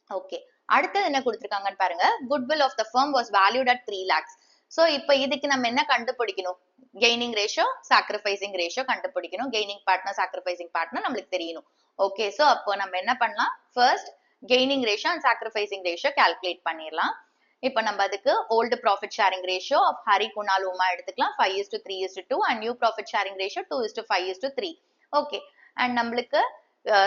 ஓகே, அடுத்தது என்ன கொடுத்திருக்காங்கன்னு பாருங்க, goodwill of the firm was valued at 3 lakhs. So இப்ப இதுக்கு நம்ம என்ன கண்டுபிடிக்கணும், கெய்னிங் ரேஷியோ சாக்ரிஃபைசிங் ரேஷியோ கண்டுபிடிக்கணும். கெய்னிங் பார்ட்னர் சாக்ரிஃபைசிங் பார்ட்னர் நம்மளுக்கு தெரியணும். ஓகே, சோ அப்போ நம்ம என்ன பண்ணலாம், first gaining ratio and sacrificing ratio calculate பண்ணிடலாம். இப்ப நம்ம அதுக்கு old profit sharing ratio of Hari, Kunal, Uma எடுத்துக்கலாம். 5:3:2 and new profit sharing ratio 2:5:3. Okay, and நம்மளுக்கு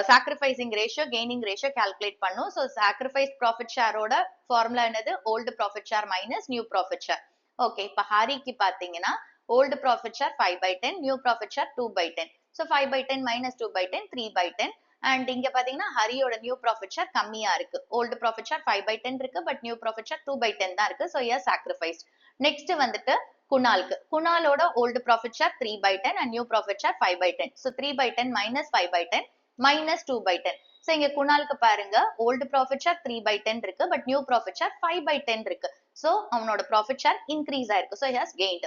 sacrificing ratio gaining ratio calculate பண்ணும். ஸோ சாக்ரிஃபைஸ் ப்ராஃபிட் ஷேரோட ஃபார்முலா என்னது, old profit share minus new profit share. Okay, இப்ப ஹரிக்கு பாத்தீங்கன்னா old profit share 5/10, new profit share 2/10. So 5/10 minus 2/10 3/10. And இங்க பாத்தீங்கன்னா ஹரியோட new profit share கம்மியா இருக்கு. ஓல்டு ப்ராஃபிட் ஷேர் 5/10 இருக்கு, பட் நியூ ப்ராஃபிட் ஷேர் 2/10 தான் இருக்கு. So year sacrificed. நெக்ஸ்ட் வந்துட்டு குணாலுக்கு, குணாலோட old profit share 3/10 and new profit share 5/10. So 3/10 minus 5/10 minus 2/10. So இங்க குணாலுக்கு பாருங்க, ஓல்டு ப்ராஃபிட் ஷேர் 3/10 இருக்கு, பட் நியூ ப்ராஃபிட் ஷேர் 5/10 இருக்கு. சோ அவனோட ப்ராஃபிட் ஷேர் இன்க்ரீஸ் ஆயிருக்கு. So he has gained.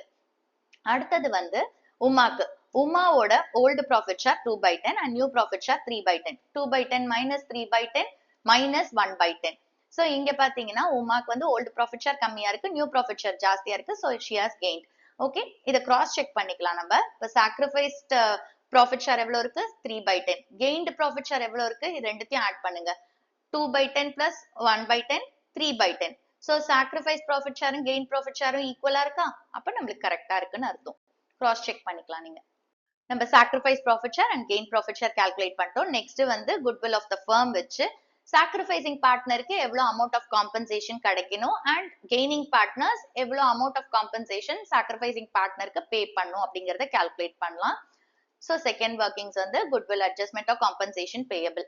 அடுத்தது வந்து உமாக்கு, உமாவோட old profit share 2/10 and new profit share 3/10. 2/10 minus 3/10 minus 1/10. So இங்க பாத்தீங்கன்னா உமாக்கு வந்து ஓல்டு ப்ராஃபிட் ஷேர் கம்மியா இருக்கு, நியூ ப்ராஃபிட் ஷேர் ஜாஸ்தியா இருக்கு. So she has gained. Okay, இத கிராஸ் செக் பண்ணிக்கலாம் நம்ம. இப்ப சாக்ரிஃபைஸ்ட் ப்ராஃபிட் ஷேர் எவ்வளவு இருக்கு, 3/10. கெயின்ட் ப்ராஃபிட் ஷேர் எவ்வளவு இருக்கு, இது ரெண்டுத்தையும் ஆட் பண்ணுங்க. 2/10 பிளஸ் 1/10 3/10. சோ சாக்ரிஃபைஸ் ப்ராஃபிட் ஷேரும் கெயின் ப்ராஃபிட் ஷேரும் ஈக்குவலா இருக்கா, அப்ப நம்மளுக்கு கரெக்டா இருக்குன்னு அர்த்தம். கிராஸ் செக் பண்ணிக்கலாம் நீங்க. நம்ம sacrifice profit share and gain profit share calculate பண்ணிட்டோம். நெக்ஸ்ட் வந்து குட்வில் ஆஃப் த ஃபர்ம் வச்சு சாக்ரிஃபைசிங் பார்ட்னருக்கு எவ்வளவு அமௌண்ட் ஆஃப் காம்பன்சேஷன் கிடைக்கணும் அண்ட் கெய்னிங் பார்ட்னர்ஸ் எவ்வளவு அமௌண்ட் ஆஃப் காம்பன்சேஷன் சாக்ரிஃபைசிங் பார்ட்னருக்கு பே பண்ணும் அப்படிங்கறத கால்குலேட் பண்ணலாம். So second workings வந்து goodwill adjustment or compensation payable.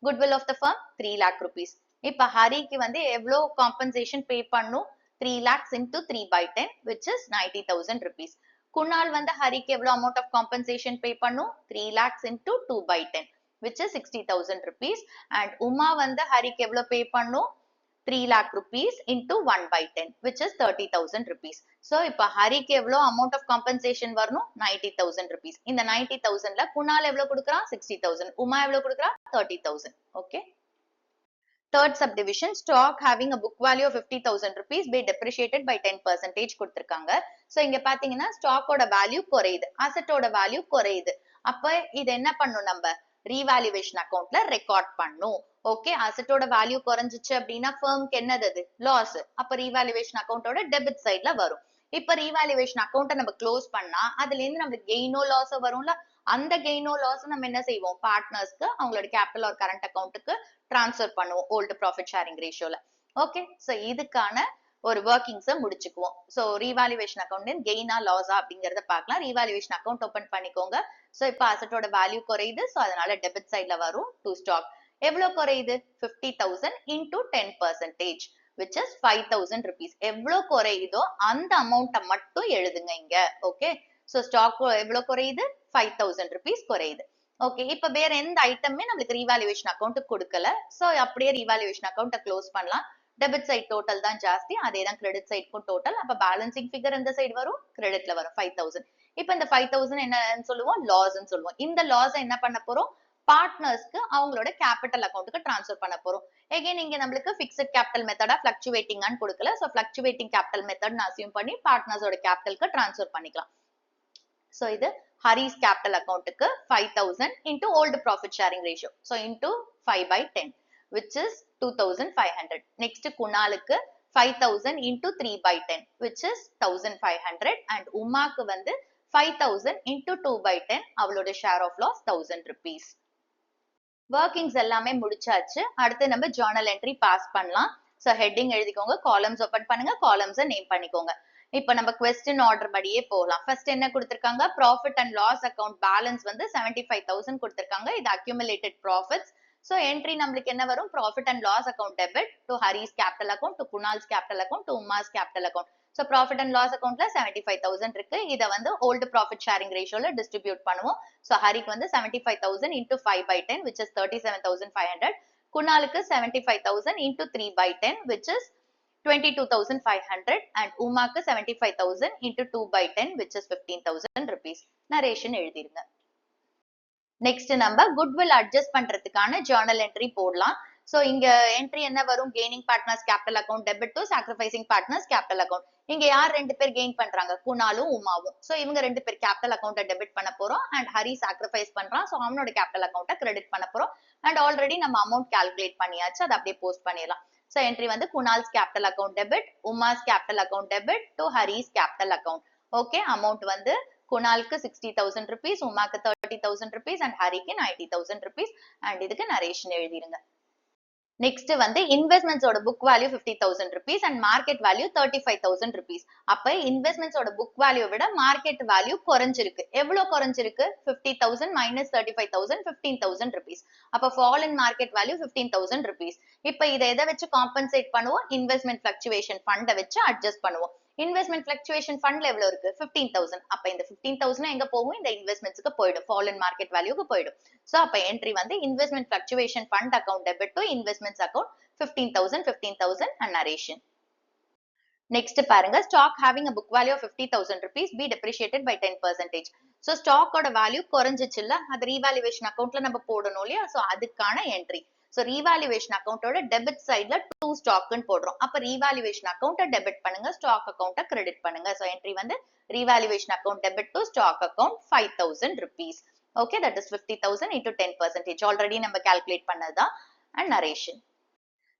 Goodwill of the firm 3 lakh rupees. இப்ப ஹரிக்கு வந்து எவ்வளோ compensation pay பண்ணும், 3 lakhs into 3/10 which is 90,000 rupees. Kunal வந்து ஹரிக்கு எவ்வளோ amount of compensation pay பண்ணும், 3 lakhs into 2/10 which is 60,000 rupees. And Uma வந்து ஹரிக்கு எவ்வளோ pay பண்ணும், 3 lakh rupees into 1/10 which is 30,000 rupees. So இப்ப ஹரிக்கு எவ்வளோ amount of compensation வரணும், 90,000 rupees. இந்த 90,000ல குணால் எவ்வளோ கொடுக்குறான், 60,000. உமா எவ்வளோ கொடுக்குறான், 30,000. Okay. Third subdivision, stock having a book value of 50,000 rupees be depreciated by 10% கொடுத்திருக்காங்க. So இங்க பாத்தீங்கன்னா ஸ்டாக்கோட வேல்யூ குறையுது, அசட்டோட வேல்யூ குறையுது. அப்ப இது என்ன பண்ணும், நம்ம ரீவாலுவேஷன் அக்கவுண்ட்ல ரெக்கார்ட் பண்ணும். ஓகே, அசட்டோட வேல்யூ குறைஞ்சிச்சு அப்படின்னா ஃபர்ம்க்கு என்னது, அது லாஸ். அப்ப ரீவாலுவேஷன் அக்கவுண்டோட டெபிட் சைட்ல வரும். இப்ப ரீவாலுவேஷன் அக்கவுண்ட்டை நம்ம க்ளோஸ் பண்ணா அதுல இருந்து நமக்கு கெயினோ லாஸோ வரும்ல, அந்த கெயினோ லாஸ் நம்ம என்ன செய்வோம், பார்ட்னர்ஸ்க்கு அவங்களோட கேபிட்டல் ஆர் கரண்ட் அக்கவுண்ட்டுக்கு டிரான்ஸ்ஃபர் பண்ணுவோம் ஓல்டு ப்ராஃபிட் ஷேரிங் ரேஷியோல. ஓகே, சோ இதுக்கான ஒரு ஒர்க்கிங்ஸை முடிச்சுக்குவோம். சோ ரீவாலுவேஷன் அக்கவுண்ட் கெயினா லாஸா அப்படிங்கறத பார்க்கலாம். ரீவாலுவேஷன் அக்கவுண்ட் ஓபன் பண்ணிக்கோங்க. சோ இப்ப அசட்டோட வேல்யூ குறையுது, சோ அதனால டெபிட் சைட்ல வரும் டு ஸ்டாக். எவ்வளவு குறையுது, 50,000 into 10% which is 5,000 rupees. எவ்வளவு குறையுதோ அந்த அமௌண்ட்டை மட்டும் எழுதுங்க இங்க. ஓகே, சோ ஸ்டாக் எவ்வளவு குறையுது, 5,000 rupees குறையுது. ஓகே, இப்ப வேற எந்த ஐட்டமே நம்மளுக்கு ரீவாலுவேஷன் அக்கவுண்ட் கொடுக்கல. சோ அப்படியே ரீவாலுவேஷன் அக்கவுண்ட்டை க்ளோஸ் பண்ணலாம். டெபிட் சைட் டோட்டல் தான் ஜாஸ்தி, அதே தான் கிரெடிட் சைடுக்கும் டோட்டல். அப்ப பேலன்சிங் ஃபிகர் இந்த சைடு வரும், கிரெடிட்ல வரும் 5,000. இப்ப இந்த 5,000 என்னன்னு சொல்லுவோம், லாஸ்ன்னு சொல்லுவோம். இந்த லாஸ் என்ன பண்ண போறோம், பார்ட்னர்ஸ்க்கு அவங்களோட கேபிட்டல் அக்கௌண்ட்டுக்கு ட்ரான்ஸ்ஃபர் பண்ண போறோம். எகைன் இங்க நம்மளுக்கு பிக்ஸ்ட் கேபிட்டல் மெத்தடா ஃபிளக்சுவேட்டிங்கான்னு கொடுக்கல. So fluctuating capital method assume பண்ணி பார்ட்னர்ஸோட கேபிட்டலுக்கு ட்ரான்ஸ்ஃபர் பண்ணிக்கலாம். So இது Hari's capital account க்கு 5,000 into old profit sharing ratio. So into 5/10 which is 2,500. Next Kunalukku 5,000 into 3/10 which is 1,500 and Umaku வந்து 5,000 into 2/10 அவளோட share of loss 1,000 rupees. Workings எல்லாமே முடிச்சாச்சு. அடுத்து நம்ம journal entry pass பண்ணலாம். So heading எழுதிக்கோங்க, columns open பண்ணுங்க, columns name பண்ணிக்கோங்க. இப்ப நம்ம question order படியே போகலாம். First என்ன கொடுத்திருக்காங்க? Profit and loss account balance வந்து 75,000 கொடுத்திருக்காங்க. இது accumulated profits. So entry நம்மளுக்கு என்ன வரும்? Profit and loss account debit to Hari's capital account, to Kunal's capital account, to Uma's capital account. So profit and loss accountல 75,000 இருக்கு. இத வந்து old profit sharing ratioல distribute பண்ணுவோம். So Hariக்கு வந்து 75,000 into 5/10 which is 37,500. Kunalக்கு 75,000 into 3/10 which is 22,500 and Umaக்கு 75,000 into 2/10 which is 15,000 rupees. Narration எழுதிருங்க. Next நம்ம goodwill adjust பண்றதுக்கான journal entry போடலாம். So இங்க entry என்ன வரும்? Gaining partners capital account debit to sacrificing partners capital account. இங்க யார் ரெண்டு பேர் gain பண்றாங்க? குணாலும் உமாவும். So இவங்க ரெண்டு பேர் capital account debit பண்ண போறோம் and Hari sacrifice பண்றான். So அவனோட capital account credit பண்ண போறோம் and already நம்ம amount calculate பண்ணியாச்சு. அதை அப்படியே post பண்ணிடலாம். So entry வந்து Kunal's capital account debit, Uma's capital account debit to Hari's capital account. Okay, amount வந்து Kunalக்கு 60,000 rupees, Umaக்கு 30,000 rupees and Hariக்கு 90,000 rupees and இதுக்கு narration எழுதிருங்க. Next வந்து investments ஓட book value 50,000 rupees and market value 35,000 rupees. அப்ப investments ஓட book value விட market value குறைஞ்சிருக்கு. எவ்வளவு குறைஞ்சிருக்கு? 50,000 minus 35,000, 15,000 rupees. அப்ப fall in market value 15,000 rupees. இப்ப இதை எதை வச்சு compensate பண்ணுவோம்? Investment fluctuation fund வச்சு adjust பண்ணுவோம். Investment fluctuation fundல எவ்வளவு இருக்கு? 15,000. அப்ப இந்த 15,000 எங்க போகும்? இந்த investmentsக்கு போயிடும். Fall in market valueக்கு போயிடும். So அப்ப entry வந்து investment fluctuation fund account debit to investments account 15,000, 15,000 and narration. Next பாருங்க, stock having a book value of 50,000 rupees be depreciated by 10%. So stock ஓட value குறைஞ்சிச்சுல்ல, அது revaluation accountல நம்ம போடணும் இல்லையா? So அதுக்கான entry. So revaluation account ஓட debit sideல 2 stock ன்னு போடுறோம். அப்ப revaluation account debit பண்ணுங்க, stock account credit பண்ணுங்க. So entry வந்து revaluation account debit to stock account 5,000 rupees. Okay, that is 50,000 into 10%. Already நம்ம calculate பண்ணதுதான் and narration.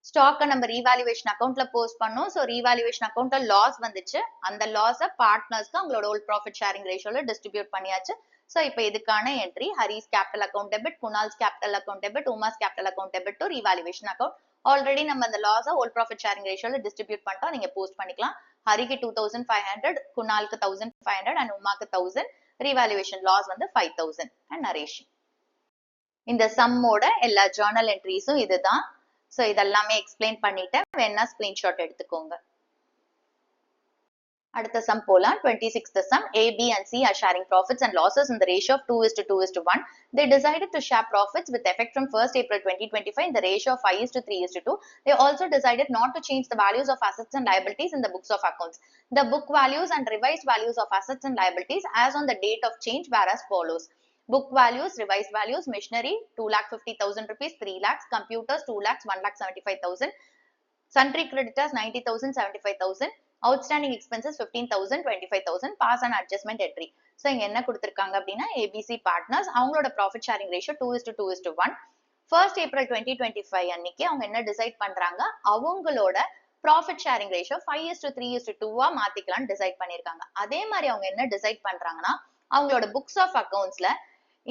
Stock நம்ம revaluation accountல post பண்ணோம். So revaluation accountல loss வந்துச்சு. அந்த loss partnersக்கு அவங்களோட old profit sharing ratioல distribute பண்ணியாச்சு. So இப்ப இதுக்கான entry Hari's capital account debit, Kunal's capital account debit, Uma's capital account debit to revaluation account. Already நம்ம அந்த loss old profit sharing ratioல distribute பண்ணிட்டோம். நீங்க post பண்ணிக்கலாம். Hariக்கு 2,500, Kunalக்கு 1,500 and Umaக்கு 1,000. Revaluation loss வந்து 5,000 and narration. இந்த sum ஓட எல்லா journal entries-உம் இதுதான். So இதெல்லாமே explain பண்ணிட்டேன். வேணா screenshot எடுத்துக்கோங்க. அடுத்த sum போலாம். 26th sum. A, B and C are sharing profits and losses in the ratio of 2:1. They decided to share profits with effect from 1st April 2025 in the ratio of 5:3:2. They also decided not to change the values of assets and liabilities in the books of accounts. The book values and revised values of assets and liabilities as on the date of change were as follows. Book values, revised values, machinery 2,50,000 rupees, 3 lakhs, computers 2 lakhs, 1,75,000, sundry creditors 90,000, 75,000, outstanding expenses 15,000, 25,000, pass and adjustment entry. So இங்க என்ன கொடுத்திருக்காங்க அப்படின்னா ABC partners அவங்களோட profit sharing ratio 2:1. 1st April 2025 அன்னைக்கு அவங்க என்ன decide பண்றாங்க? அவங்களோட profit sharing ratio 5:3:2 மாத்திக்கலாம் டிசைட் பண்ணிருக்காங்க. அதே மாதிரி அவங்க என்ன டிசைட் பண்றாங்கன்னா அவங்களோட books of accountsல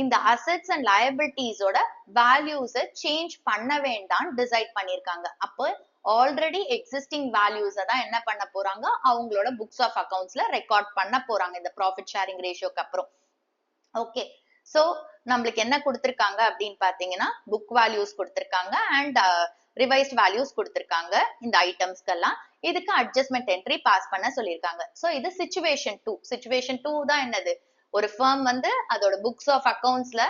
இந்த assets and liabilities ஓட values change பண்ண வேண்டாம் டிசைட் பண்ணிருக்காங்க. அப்போ already existing values தான் என்ன பண்ண போறாங்க? அவங்களோட books of accountsல record பண்ண போறாங்க இந்த profit sharing ratioக்கு அப்புறம். Okay, so நம்மளுக்கு என்ன கொடுத்திருக்காங்க அப்படின்னு பாத்தீங்கன்னா book values கொடுத்திருக்காங்க and revised values கொடுத்திருக்காங்க இந்த ஐட்டம்ஸ்க்கெல்லாம். இதுக்கு adjustment entry pass பண்ண சொல்லியிருக்காங்க. So இது situation 2. Situation 2 தான் என்னது? ஒரு firm வந்து அதோட books of accountsல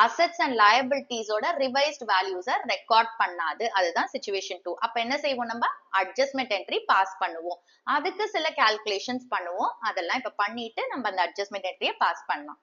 assets and liabilities ஓட revised values record பண்ணாது. அதுதான் situation 2. அப்ப என்ன செய்வோம்? நம்ம adjustment entry pass பண்ணுவோம். அதுக்கு சில calculations பண்ணுவோம். அதெல்லாம் இப்ப பண்ணிட்டு நம்ம அந்த adjustment entry pass பண்ணலாம்.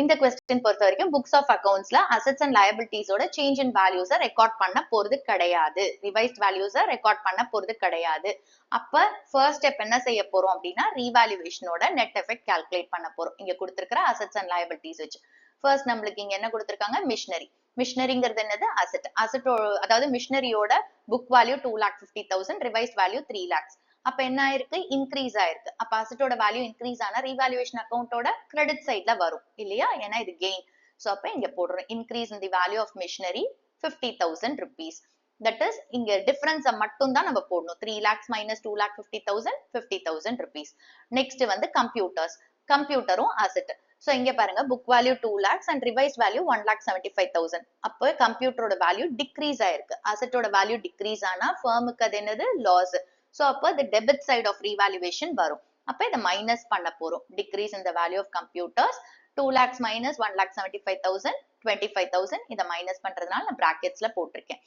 இந்த கொஸ்டின் பொறுத்த வரைக்கும் புக்ஸ் ஆஃப் அக்கவுண்ட்ஸ்ல அசெட்ஸ் அண்ட் லயபிலிட்டிஸோட சேஞ்ச் இன் வேல்யூஸை ரெக்கார்ட் பண்ண போறது கிடையாது. ரிவைஸ்ட் வேல்யூஸை ரெக்கார்ட் பண்ண போறது கிடையாது. அப்ப ஃபர்ஸ்ட் ஸ்டெப் என்ன செய்ய போறோம் அப்படின்னா ரீவாலுவேஷனோட நெட் எஃபெக்ட் கால்குலேட் பண்ண போறோம். இங்க கொடுத்திருக்கிற அசெட்ஸ் அண்ட் லயபிலிட்டிஸ் வச்சு. ஃபர்ஸ்ட் நம்மளுக்கு இங்க என்ன கொடுத்திருக்காங்க, மிஷினரி. மிஷினரிங்கிறது என்னது, அசெட். அசெட் அதாவது மிஷினரியோட book value 2,50,000, revised value 3 lakhs. அப்ப என்ன ஆயிருக்கு, இன்க்ரீஸ் ஆயிருக்கு. அப்ப அசெட்டோட வேல்யூ இன்க்ரீஸ் ஆனா ரீவாலுவேஷன் அக்கௌண்டோட கிரெடிட் சைட்ல வரும் இல்லையா, ஏன்னா இது கெயின். சோ அப்ப இங்க போடுறோம் increase in the value of machinery 50,000 rupees. That is இங்க டிஃபரன்ஸை மட்டும் தான் நம்ம போடணும். 3 lakhs minus 2,50,000, 50,000 rupees. நெக்ஸ்ட் வந்து கம்ப்யூட்டர்ஸ். கம்ப்யூட்டரும் அசெட். சோ இங்க பாருங்க book value 2 lakhs and revised value 1,75,000. அப்ப கம்ப்யூட்டரோட வேல்யூ டிக்ரீஸ் ஆயிருக்கு. அசெட்டோட வேல்யூ டிக்ரீஸ் ஆனா ஃபர்முக்கு அது என்னது, லாஸ். சோ அப்ப the debit side of revaluation வரும். அப்ப இத மைனஸ் பண்ண போறோம். decrease in the value of computers 2 lakhs minus 1,75,000, 25,000. இத மைனஸ் பண்றதுனால நான் பிராக்கெட்ஸ்ல போட்டிருக்கேன்.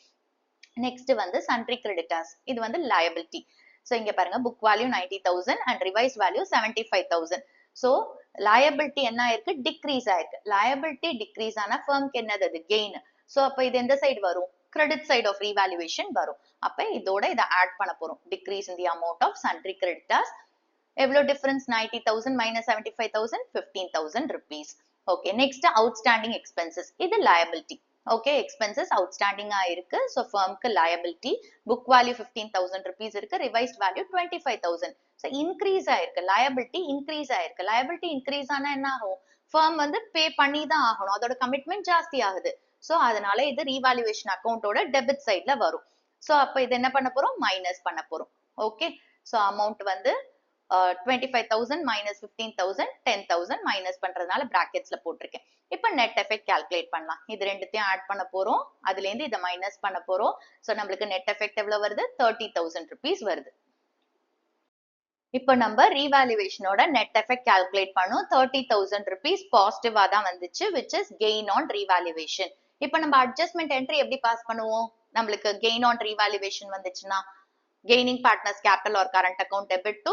நெக்ஸ்ட் வந்து sundry creditors. இது வந்து liability. சோ இங்க பாருங்க book value 90,000 and revised value 75,000. So liability என்ன ஆயிருக்கு, டிக்ரீஸ் ஆயிருக்கு. liability டிக்ரீஸ் ஆனா ஃபர்ம்க்கு என்னது, அது கெயின். சோ அப்ப இது எந்த சைடு வரும், credit side of revaluation வரும். அப்ப இதோட இத ஆட் பண்ண போறோம். decrease in the amount of sundry creditors. எவ்வளவு difference, 90,000 minus 75,000, 15,000 rupees. Okay, next outstanding expenses. இது liability. ஓகே, எக்ஸ்பென்சஸ் அவுட்ஸ்டாண்டிங்கா இருக்கு. சோ ஃபர்ம்க்கு liability. புக் வேல்யூ 15,000 rupees இருக்கு, ரிவைஸ்ட் வேல்யூ 25,000. சோ இன்க்ரீஸ் ஆயிருக்கு, liability இன்க்ரீஸ் ஆயிருக்கு. liability இன்க்ரீஸ் ஆனா என்ன ஆகும், ஃபர்ம் வந்து பே பண்ணி தான் ஆகணும், அதோட கமிட்மெண்ட் ஜாஸ்தி ஆகுது. சோ அதனால இது ரீவாலுவேஷன் அக்கௌண்டோட டெபிட் சைட்ல வரும். சோ அப்ப இது என்ன பண்ண போறோம், மைனஸ் பண்ண போறோம். ஓகே, சோ அமௌண்ட் வந்து 25,000 minus 15,000, 10,000 மைனஸ் பண்றதுனால பிராக்கெட்ஸ்ல போட்டிருக்கேன். இப்ப நெட் எஃபெக்ட் கால்குலேட் பண்ணலாம். இது ரெண்டுத்தையும் ஆட் பண்ண போறோம், அதுல இருந்து இதை மைனஸ் பண்ண போறோம். சோ நம்மளுக்கு நெட் எஃபெக்ட் எவ்வளவு வருது, 30,000 rupees வருது. இப்போ நம்ம ரீவாலுவேஷனோட நெட் எஃபெக்ட் கால்குலேட் பண்ணோம். 30,000 rupees பாசிட்டிவா தான் வந்துச்சு, which is gain on revaluation. இப்போ நம்ம அட்ஜஸ்ட்மெண்ட் என்ட்ரி எப்படி பாஸ் பண்ணுவோம், நம்மளுக்கு gain on revaluation வந்துச்சுன்னா gaining partners capital or current account debit to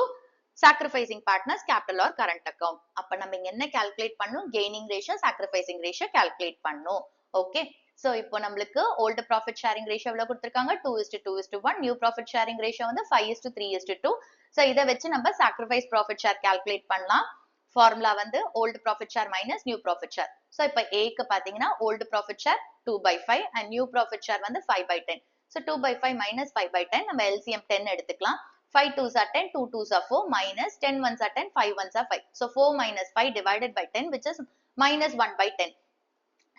sacrificing partners capital or current account. அப்ப நம்ம இங்க என்ன கால்குலேட் பண்ணும், gaining ratio sacrificing ratio calculate பண்ணும். ஓகே, சோ இப்போ நம்மளுக்கு old profit sharing ratio எவ்வளவு கொடுத்திருக்காங்க, 2:2:1. new profit sharing ratio வந்து 5:3:2. சோ இத வச்சு நம்ம sacrifice profit share கால்குலேட் பண்ணலாம். ஃபார்முலா வந்து old profit share minus new profit share. So இப்போ A க்கு பாத்தீங்கன்னா old profit share 2/5 and new profit share வந்து 5/10. So 2/5 minus 5/10, நம்ம LCM 10 எடுத்துக்கலாம். 5 2s are 10, 2 2s are 4, minus 10 1s are 10, 5 1s are 5. So 4 minus 5 divided by 10, which is minus 1/10.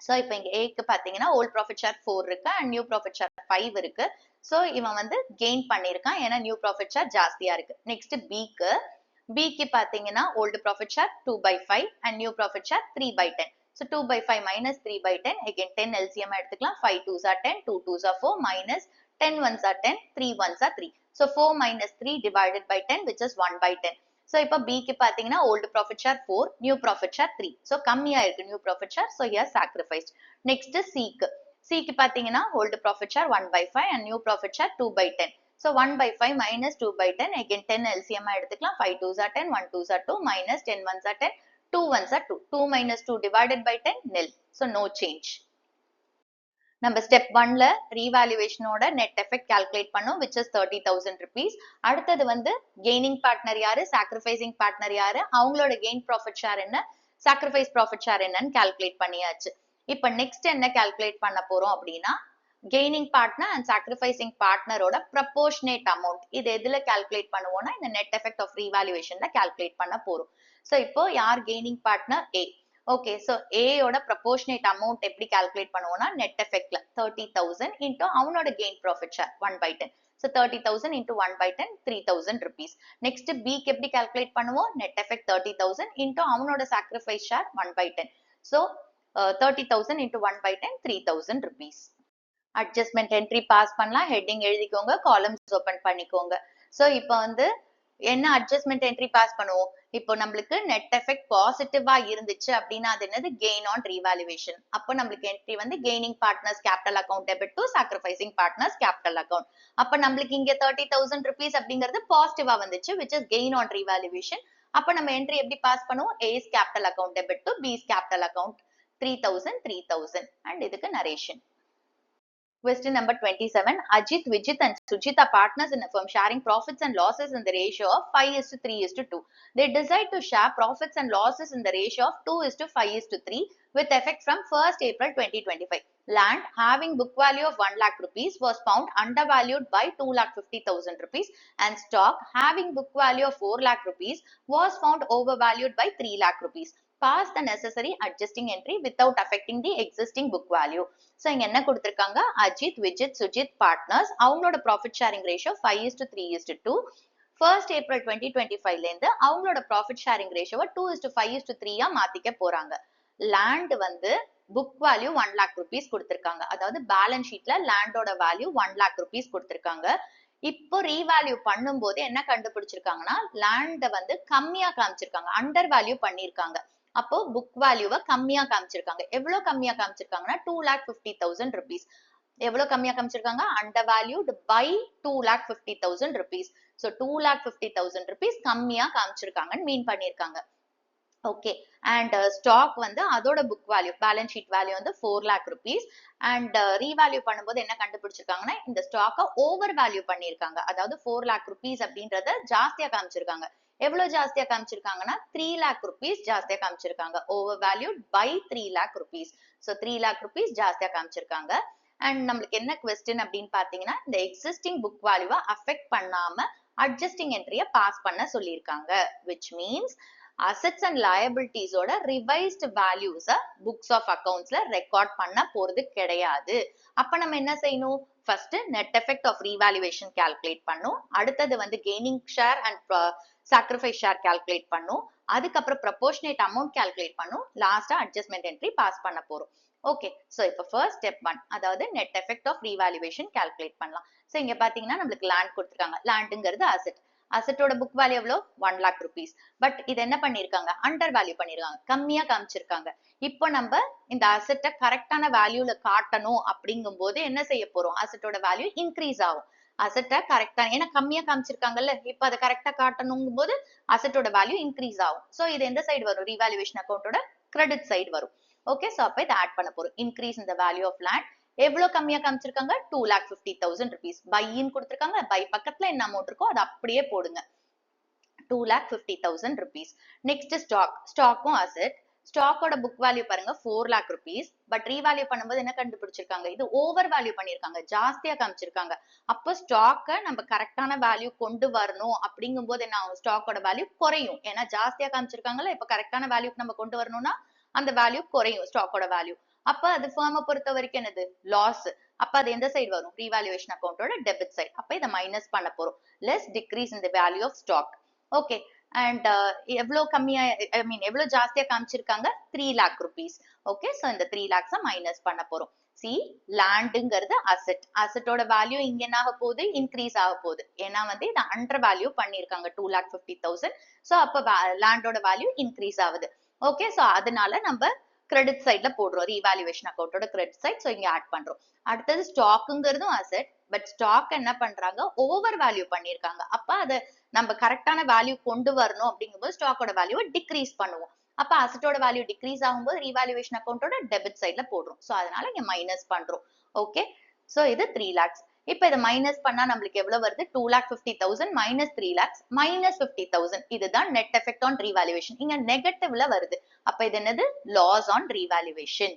So இப்போ இங்க A க்கு பாத்தீங்கன்னா old profit share 4 இருக்கு and new profit share 5 இருக்கு. So இவன் வந்து gain பண்ணிருக்கான், ஏன்னா new profit share ஜாஸ்தியா இருக்கு. Next B க்கு பாத்தீங்கன்னா old profit share 2/5 and new profit share 3/10. So 2/5 minus 3/10, again 10 LCM எடுத்துக்கலாம். 5 2s are 10, 2 2s are 4, minus 10 1s are 10, 3 1s are 3. So 4 minus 3 divided by 10, which is 1/10. So இப்போ B க்கு பாத்தீங்கன்னா old profit share 4, new profit share 3. So கம்மியா இருக்கு new profit share, so here sacrificed. Next C க்கு பாத்தீங்கன்னா old profit share 1/5 and new profit share 2/10. So 1/5 minus 2/10, again 10 LCM எடுத்துக்கலாம். 5 2s are 10, 1 2s are 2, minus 10 1s are 10, 2 1s are 2. 2 minus 2 divided by 10, nil. So no change. நம்ம step 1ல ரீவாலுவேஷனோட net effect calculate பண்ணோம், which is 30,000 rupees. அடுத்தது வந்து gaining partner யாரு, sacrificing partner யாரு, அவங்களோட கெயின் ப்ராஃபிட் ஷேர் என்ன, சாக்ரிஃபைஸ் ப்ராஃபிட் ஷேர் என்னன்னு கால்குலேட் பண்ணியாச்சு. இப்ப நெக்ஸ்ட் என்ன கால்குலேட் பண்ண போறோம் அப்படின்னா கெய்னிங் பார்ட்னர் அண்ட் சாக்ரிஃபைசிங் பார்ட்னரோட ப்ரப்போர்ஷனேட் அமௌண்ட். இது எதுல கால்குலேட் பண்ணுவோம்னா இந்த நெட் எஃபெக்ட் ஆஃப் ரீவாலுவேஷன்ல கால்குலேட் பண்ண போறோம். சோ இப்போ யார் gaining partner, A. Okay, so A யோட ப்ரப்போர்ஷனேட் அமௌண்ட் எப்படி கால்குலேட் பண்ணுவோம்னா நெட் எஃபெக்ட்ல 30,000 இன்டூ அவனோட gain profit share 1/10. So 30,000 into 1/10, 3,000 rupees. Next B க்கு எப்படி கால்குலேட் பண்ணுவோம், நெட் எஃபெக்ட் 30,000 into அவனோட sacrifice share 1/10. So 30,000 into 1/10, 3,000 rupees. Adjustment entry pass பண்ணலாம், heading எழுதிக்கோங்க, காலம்ஸ் ஓபன் பண்ணிக்கோங்க. சோ இப்போ வந்து என்ன அட்ஜஸ்ட்மெண்ட் என்ட்ரி பாஸ் பண்ணுவோம், இப்போ நம்மளுக்கு நெட் எஃபெக்ட் பாசிட்டிவா இருந்துச்சு அப்படின்னா அது என்னது, கெயின் ஆன் ரீவாலுவேஷன். அப்போ நம்மளுக்கு என்ட்ரி வந்து gaining partners capital account debit to sacrificing partners capital account. அப்ப நம்மளுக்கு இங்க 30,000 rupees அப்படிங்கிறது பாசிட்டிவா வந்துச்சு, which is gain on revaluation. அப்ப நம்ம என்ட்ரி எப்படி பாஸ் பண்ணுவோம்? A's capital account debit to B's capital account 3000 and இதுக்கு narration. Question number 27. Ajit, Vijit and Sujit are partners in a firm sharing profits and losses in the ratio of 5:3:2. They decide to share profits and losses in the ratio of 2:5:3 with effect from 1st April 2025. Land having book value of 1 lakh rupees was found undervalued by 2,50,000 rupees and stock having book value of 4 lakh rupees was found overvalued by 3 lakh rupees. Pass the necessary adjusting entry without affecting the existing book value. So இங்க என்ன கொடுத்திருக்காங்க? Ajith, Vijith, Sujith partners. அவங்களோட profit sharing ratio 5:3:2. 1st April 2025 இருந்து அவங்களோட profit sharing ரேஷியோவை 2:5:3 மாத்திக்க போறாங்க. Land வந்து புக் வேல்யூ 1 lakh rupees கொடுத்திருக்காங்க. அதாவது பேலன்ஸ் ஷீட்ல லேண்டோட வேல்யூ 1 lakh rupees கொடுத்திருக்காங்க. இப்போ ரீவேல்யூ பண்ணும் போது என்ன கண்டுபிடிச்சிருக்காங்கன்னா லேண்ட வந்து கம்மியா காமிச்சிருக்காங்க, அண்டர் வேல்யூ பண்ணிருக்காங்க. அப்போ புக் வேல்யூவை கம்மியா காமிச்சிருக்காங்க. எவ்வளவு கம்மியா காமிச்சிருக்காங்கன்னா 2,50,000 rupees. எவ்வளவு கம்மியா காமிச்சிருக்காங்க? undervalued by 2,50,000 rupees. So 2,50,000 rupees கம்மியா காமிச்சிருக்காங்கன்னு மீன் பண்ணிருக்காங்க. ஓகே, அண்ட் ஸ்டாக் வந்து அதோட book value balance sheet value வந்து 4 lakh rupees அண்ட் ரீவேல்யூ பண்ணும்போது என்ன கண்டுபிடிச்சிருக்காங்கன்னா இந்த ஸ்டாக்கை ஓவர் வேல்யூ பண்ணிருக்காங்க. அதாவது 4 lakh rupees அப்படின்றத ஜாஸ்தியா காமிச்சிருக்காங்க. எவ்வளவு ஜாஸ்தியா காமிச்சிருக்காங்கன்னா 3 lakh rupees ஜாஸ்தியா காமிச்சிருக்காங்க. Over valued by 3 lakh rupees. So 3 lakh rupees ஜாஸ்தியா காமிச்சிருக்காங்க. அண்ட் நம்மளுக்கு என்ன கொஸ்டின் அப்படின்னு பாத்தீங்கன்னா இந்த எக்ஸிஸ்டிங் புக் வேல்யூவை அஃபெக்ட் பண்ணாம அட்ஜஸ்டிங் என்ட்ரியை பாஸ் பண்ண சொல்லியிருக்காங்க. Which means assets and liabilities ஓட revised values books of accounts ல ரெக்கார்ட் பண்ண போறது கிடையாது. அப்ப நம்ம என்ன செய்யணும்? First net effect of revaluation calculate பண்ணும். அடுத்தது வந்து gaining share and sacrifice share calculate பண்ணும். அதுக்கப்புறம் proportionate amount calculate பண்ணும். லாஸ்டா adjustment entry பாஸ் பண்ண போறோம். ஓகே, சோ இப்போ ஃபர்ஸ்ட் ஸ்டெப் 1, அதாவது net effect of revaluation calculate பண்ணலாம். சோ இங்க பாத்தீங்கன்னா நம்மளுக்கு லேண்ட் கொடுத்திருக்காங்க. லேண்ட்ங்கிறது அசெட். அசெட்டோட புக் வேல்யூ எவ்வளோ? 1 lakh rupees. பட் இது என்ன பண்ணிருக்காங்க? அண்டர் வேல்யூ பண்ணிருக்காங்க, கம்மியா காமிச்சிருக்காங்க. இப்போ நம்ம இந்த அசெட்டை கரெக்டான வேல்யூல காட்டணும் அப்படிங்கும் போது என்ன செய்ய போறோம்? அசெட்டோட வேல்யூ இன்க்ரீஸ் ஆகும். அசெட்டை கரெக்டா, ஏன்னா கம்மியா காமிச்சிருக்காங்கல்ல, இப்போ அதை கரெக்டா காட்டணுங்கும் போது அசெட்டோட வேல்யூ இன்க்ரீஸ் ஆகும். சோ இது எந்த சைடு வரும்? ரீவாலுவேஷன் அக்கௌண்டோட கிரெடிட் சைடு வரும். ஓகே, சோ அப்ப இதை ஆட் பண்ண போறோம். இன்க்ரீஸ் இந்த வேல்யூ ஆஃப் லேண்ட் எவ்வளவு கம்மியா காமிச்சிருக்காங்க? 2,50,000 rupees. பைன்னு கொடுத்திருக்காங்க. பை பக்கத்துல என்ன அமௌண்ட் இருக்கோ அதை அப்படியே போடுங்க. 2,50,000 rupees. Next stock. ஸ்டாக்கும் அசெட். ஸ்டாக்கோட புக் வேல்யூ பாருங்க 4 lakh rupees. பட் ரீவேல்யூ பண்ணும்போது என்ன கண்டுபிடிச்சிருக்காங்க? இது ஓவர் வேல்யூ பண்ணிருக்காங்க, ஜாஸ்தியா காமிச்சிருக்காங்க. அப்போ ஸ்டாக்கை நம்ம கரெக்டான வேல்யூ கொண்டு வரணும் அப்படிங்கும் போது என்ன ஆகும்? ஸ்டாக்கோட வேல்யூ குறையும். ஏன்னா ஜாஸ்தியா காமிச்சிருக்காங்கல்ல, இப்ப கரெக்டான வேல்யூக்கு நம்ம கொண்டு வரணும்னா அந்த வேல்யூ குறையும், ஸ்டாக்கோட வேல்யூ. அப்ப அது ஃபர்மை பொறுத்த வரைக்கும் என்னது? லாஸ். அப்ப அது எந்த சைடு வரும்? ரீவாலுவேஷன் அக்கௌண்டோட டெபிட் சைடு. அப்ப இதை மைனஸ் பண்ண போறோம். Less decrease in the value of stock. Okay, and எவ்வளவு கம்மியா, ஐ மீன் எவ்வளவு ஜாஸ்தியா காமிச்சிருக்காங்க? 3 lakh rupees. ஓகே, சோ இந்த 3 lakhs மைனஸ் பண்ண போறோம். சி, லேண்டுங்கிறது அசெட். அசெட்டோட வேல்யூ இங்க என்ன ஆக போகுது? இன்க்ரீஸ் ஆக போகுது. ஏன்னா வந்து இதை அண்டர் வேல்யூ பண்ணிருக்காங்க 2,50,000. சோ அப்ப லேண்டோட வேல்யூ இன்க்ரீஸ் ஆகுது. ஓகே, சோ அதனால நம்ம கிரெடிட் சைட்ல போடுறோம். ரீவாலுவேஷன் அக்கௌண்டோட கிரெடிட் சைட். சோ இங்க ஆட் பண்றோம். அடுத்தது ஸ்டாக்குங்கிறதும் அசெட். பட் ஸ்டாக் என்ன பண்றாங்க? ஓவர் வேல்யூ பண்ணிருக்காங்க. அப்ப அதை நம்ம கரெக்டான வேல்யூ கொண்டு வரணும் அப்படிங்கும்போது ஸ்டாக்கோட வேல்யூவை டிக்ரீஸ் பண்ணுவோம். அப்ப அசெட்டோட வேல்யூ டிக்ரீஸ் ஆகும்போது ரீவாலுவேஷன் அக்கௌண்டோட டெபிட் சைட்ல போடுறோம். சோ அதனால இங்க மைனஸ் பண்றோம். ஓகே, சோ இது 3 lakhs. இப்ப இதை மைனஸ் பண்ணா நம்மளுக்கு எவ்வளவு வருது? 2,50,000 minus 3 lakhs minus 50,000. இதுதான் நெட் எஃபெக்ட் ஆன் ரீவாலுவேஷன். இங்க நெகட்டிவ்ல வருது. அப்ப இது என்னது? Loss on revaluation.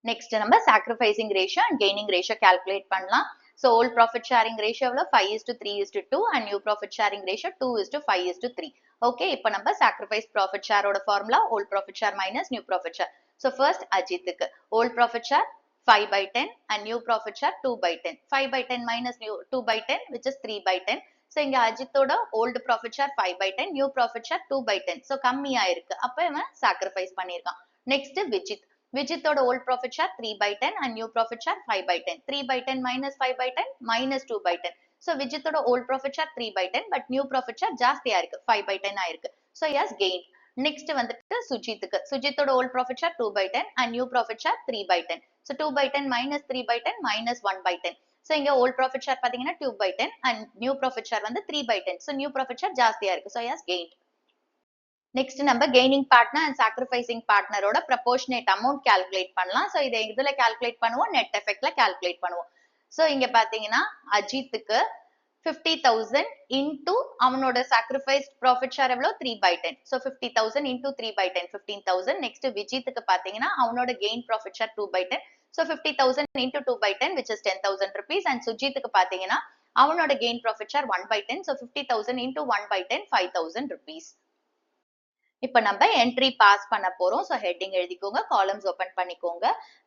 நெக்ஸ்ட் நம்ம sacrificing ratio and gaining ratio calculate பண்ணலாம். So old profit sharing ratio எவ்வளவு? 5:3:2 and new profit sharing ratio 2:5:3. Okay, இப்போ நம்ம sacrifice profit share ஓட formula old profit share minus new profit share. So first அஜித்துக்கு old profit share 5/10 and new profit share 2/10. 5/10 minus new 2/10 which is 3/10. So இங்க அஜித்தோட old profit share 5/10, new profit share 2/10. So கம்மியா இருக்கு. அப்ப இவன் sacrifice பண்ணிருக்கான். Next Vijith. விஜித்தோட old profit share 3/10 and new profit share 5/10. 3/10 minus 5/10 minus 2/10. So விஜித்தோட old profit share 3/10 but new profit share ஜாஸ்தியா இருக்கு, 5/10 ஆயிருக்கு. So he has gained. Next வந்துட்டு சுஜித்துக்கு. சுஜித்தோட old profit share 2/10 and new profit share 3/10. So 2/10 minus 3/10 minus 1/10. So இங்க old profit share பாத்தீங்கன்னா 2/10 and new profit share வந்து 3/10. So new profit share ஜாஸ்தியா இருக்கு. So he has gained. Next நம்ம gaining partner and sacrificing பார்ட்னரோட proportionate amount calculate பண்ணலாம். So இதை இதுல கால்குலேட் பண்ணுவோம், நெட் எஃபெக்ட்ல கால்குலேட் பண்ணுவோம். ஸோ இங்க பாத்தீங்கன்னா அஜித்துக்கு 50,000 into அவனோட sacrificed profit share எவ்வளோ 3/10. So 50,000 into 3/10 15,000. Next விஜித்துக்கு பாத்தீங்கன்னா அவனோட gain profit share 2/10. So 50,000 into 2/10 which is 10,000 rupees. And சுஜித்துக்கு பாத்தீங்கன்னா அவனோட gain profit share 1/10. So 50,000 into 1/10 5,000 rupees. இப்ப நம்ம என்ட்ரி பாஸ் பண்ண போறோம். ஸோ ஹெட்டிங் எழுதிக்கோங்க, காலம்ஸ் ஓபன் பண்ணிக்கோங்க.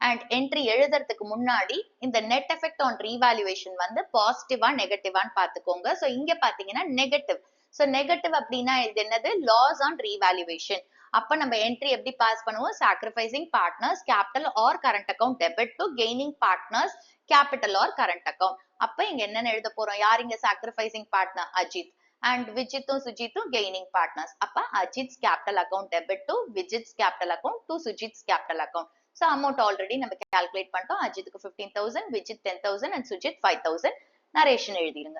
அண்ட் என்ட்ரி எழுதுறதுக்கு முன்னாடி இந்த நெட் எஃபெக்ட் ஆன் ரீவாலுவேஷன் வந்து பாசிட்டிவா நெகட்டிவான்னு பாத்துக்கோங்க. ஸோ இங்க பாத்தீங்கன்னா நெகட்டிவ். ஸோ நெகட்டிவ் அப்படின்னா இது என்னது? Loss on revaluation. அப்ப நம்ம என்ட்ரி எப்படி பாஸ் பண்ணுவோம்? Sacrificing partners capital or current account debit to gaining partners capital or current account. அப்ப இங்க என்னன்னு எழுத போறோம்? யார் இங்க sacrificing partner? Ajith. And Vijithum Sujithum gaining partners. Appa Ajit's capital account debit to Vijith's capital account to Sujith's capital account. So amount already நம்ம calculate பண்ணிட்டோம். அஜித்துக்கு 15,000, Vijith 10,000 and Sujith 5,000. Narration எழுதிருங்க.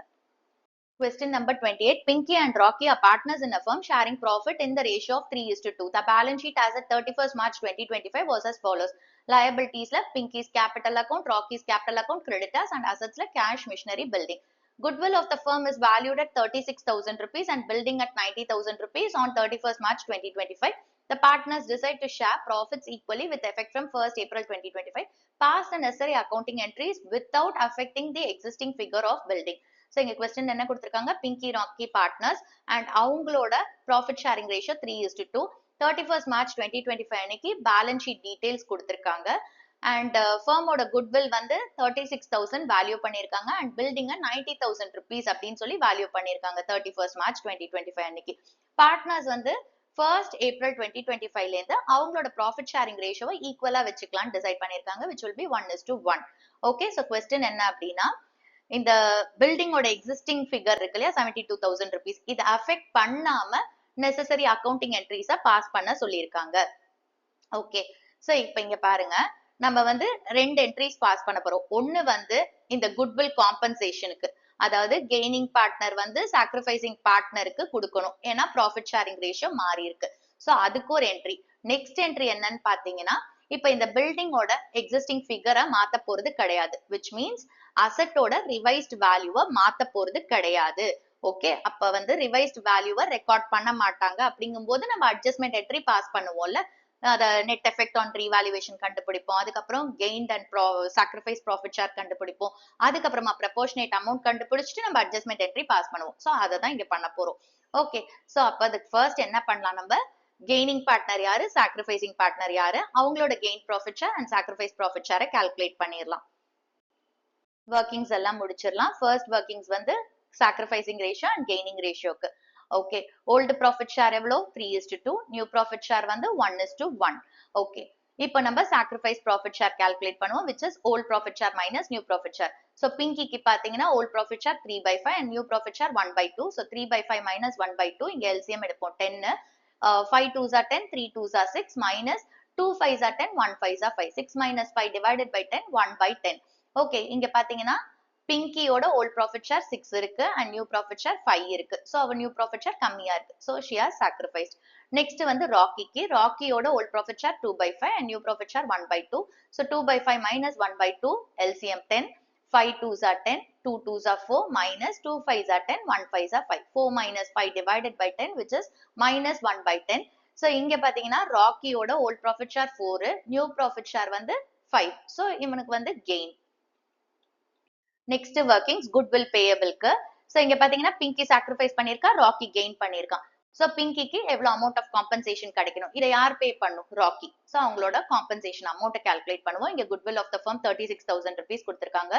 Question number 28. Pinky and Rocky are partners in a firm sharing profit in the ratio of 3:2. The balance sheet as at 31st March 2025 was as follows. Liabilities la Pinky's capital account, Rocky's capital account, creditors and assets la cash, machinery, building. Goodwill of the firm is valued at 36,000 rupees and building at 90,000 rupees on 31st March 2025. The partners decide to share profits equally with effect from 1st April 2025. Pass the necessary accounting entries without affecting the existing figure of building. So, இங்க question என்ன கொடுத்திருக்காங்க? Pinky Rocky partners and அவங்களோட profit sharing ratio 3:2. 31st March 2025 அன்னைக்கு balance sheet details கொடுத்திருக்காங்க. And firm ஓட goodwill வந்து 36,000 value பண்ணிருக்காங்க and building 90,000 rupees அப்படின்னு சொல்லி value பண்ணிருக்காங்க 31st March 2025 அன்னைக்கு. Partners வந்து 1st April 2025 ல இருந்து அவங்களோட profit sharing ratio ஈக்குவலா வச்சுக்கலாம் டிசைட் பண்ணிருக்காங்க which will be 1:1. Okay, so question என்ன அப்படின்னா இந்த பில்டிங்கோட எக்ஸிஸ்டிங் ஃபிகர் இருக்கு இல்லையா 72,000 rupees இதை அஃபெக்ட் பண்ணாம நெசசரி அக்கௌண்டிங் என்ட்ரிஸை பாஸ் பண்ண சொல்லியிருக்காங்க. ஓகே, ஸோ இப்போ இங்க பாருங்க, நம்ம வந்து ரெண்டு என்ட்ரிஸ் பாஸ் பண்ண போறோம். ஒன்னு வந்து இந்த குட்வில் காம்பன்சேஷனுக்கு, அதாவது கெய்னிங் பார்ட்னர் வந்து சாக்ரிஃபைசிங் பார்ட்னருக்கு கொடுக்கணும், ஏன்னா ப்ராஃபிட் ஷேரிங் ரேஷியோ மாறி இருக்கு. ஸோ அதுக்கு ஒரு என்ட்ரி. நெக்ஸ்ட் என்ட்ரி என்னன்னு பாத்தீங்கன்னா, இப்ப இந்த பில்டிங்கோட எக்ஸிஸ்டிங் ஃபிகரை மாத்த போறது கிடையாது, விச் மீன்ஸ் அசட்டோட ரிவைஸ்ட் வேல்யூவை மாத்த போறது கிடையாது. ஓகே, அப்ப வந்து ரிவைஸ்ட் வேல்யூவை ரெக்கார்ட் பண்ண மாட்டாங்க. அப்படிங்கும் போது நம்ம அட்ஜஸ்ட்மெண்ட் என்ட்ரி பாஸ் பண்ணுவோம்ல, அத நெட் எஃபெக்ட் ஆன் ரீவாலுவேஷன் கண்டுபிடிப்போம், அதுக்கப்புறம் gained and sacrifice profit share கண்டுபிடிப்போம், அதுக்கப்புறமா ப்ரொபோர்ஷனேட் அமௌண்ட் கண்டுபிடிச்சிட்டு நம்ம அட்ஜஸ்ட்மெண்ட் என்ட்ரி பாஸ் பண்ணுவோம். ஸோ அதை தான் இங்க பண்ண போறோம். ஓகே, ஸோ அப்ப அதுக்கு ஃபர்ஸ்ட் என்ன பண்ணலாம், நம்ம கெய்னிங் பார்ட்னர் யாரு, சாக்ரிஃபைசிங் பார்ட்னர் யாரு, அவங்களோட gain profit share and sacrifice profit ஷேரை கால்குலேட் பண்ணிடலாம். ஒர்க்கிங்ஸ் எல்லாம் முடிச்சிடலாம். ஃபர்ஸ்ட் ஒர்க்கிங்ஸ் வந்து சாக்ரிஃபைசிங் ரேஷியோ அண்ட் கெய்னிங் ரேஷியோக்கு. ஓகே, ஓல்டு ப்ராஃபிட் ஷேர் எவ்வளோ 3:2, நியூ ப்ராஃபிட் ஷேர் வந்து 1:1. ஓகே, இப்போ நம்ம சாக்ரிஃபைஸ் ப்ராஃபிட் ஷேர் கால்குலேட் பண்ணுவோம், which is old profit share minus new profit share. So பிங்கிக்கு பாத்தீங்கன்னா old profit share 3/5 and new profit share 1/2. So 3/5 minus 1/2, இங்க LCM எடுப்போம் 10. 5 2s are 10, 3 2s are 6, minus 2 5s are 10, 1 5s are 5. 6 minus 5 divided by 10, 1/10. Okay, இங்க பாத்தீங்கன்னா பிங்கியோட volt profit share 6 இருக்கு and new profit share 5 இருக்கு. So அவ new profit share கம்மியா இருக்கு. So she has sacrificed. Next வந்து ராக்கியோட old profit share 2/5 and new profit share 1/2. So 2/5 minus 1/2, LCM 10. 5 2s are 10, 2 2s are 4, minus 2 5s are 10, 1 5s are 5. 4 minus 5 divided by 10, which is minus 1/10. So இங்க பாத்தீங்கன்னா ராக்கியோட old profit share 4, new profit share வந்து 5. So இவனுக்கு வந்து gain. Next workings goodwill பேயபிள்க்கு. So இங்க பாத்தீங்கன்னா Pinky sacrifice பண்ணிருக்கா, ராக்கி கெயின் பண்ணிருக்கான். ஸோ பிங்கிக்கு எவ்வளவு அமௌண்ட் ஆஃப் காம்பன்சேஷன் கிடைக்கணும், இதை யார் பே பண்ணும், ராக்கி. ஸோ அவங்களோட காம்பன்சேஷன் அமௌண்ட் கால்குலேட் பண்ணுவோம். இங்க goodwill of the firm 36,000 rupees கொடுத்திருக்காங்க.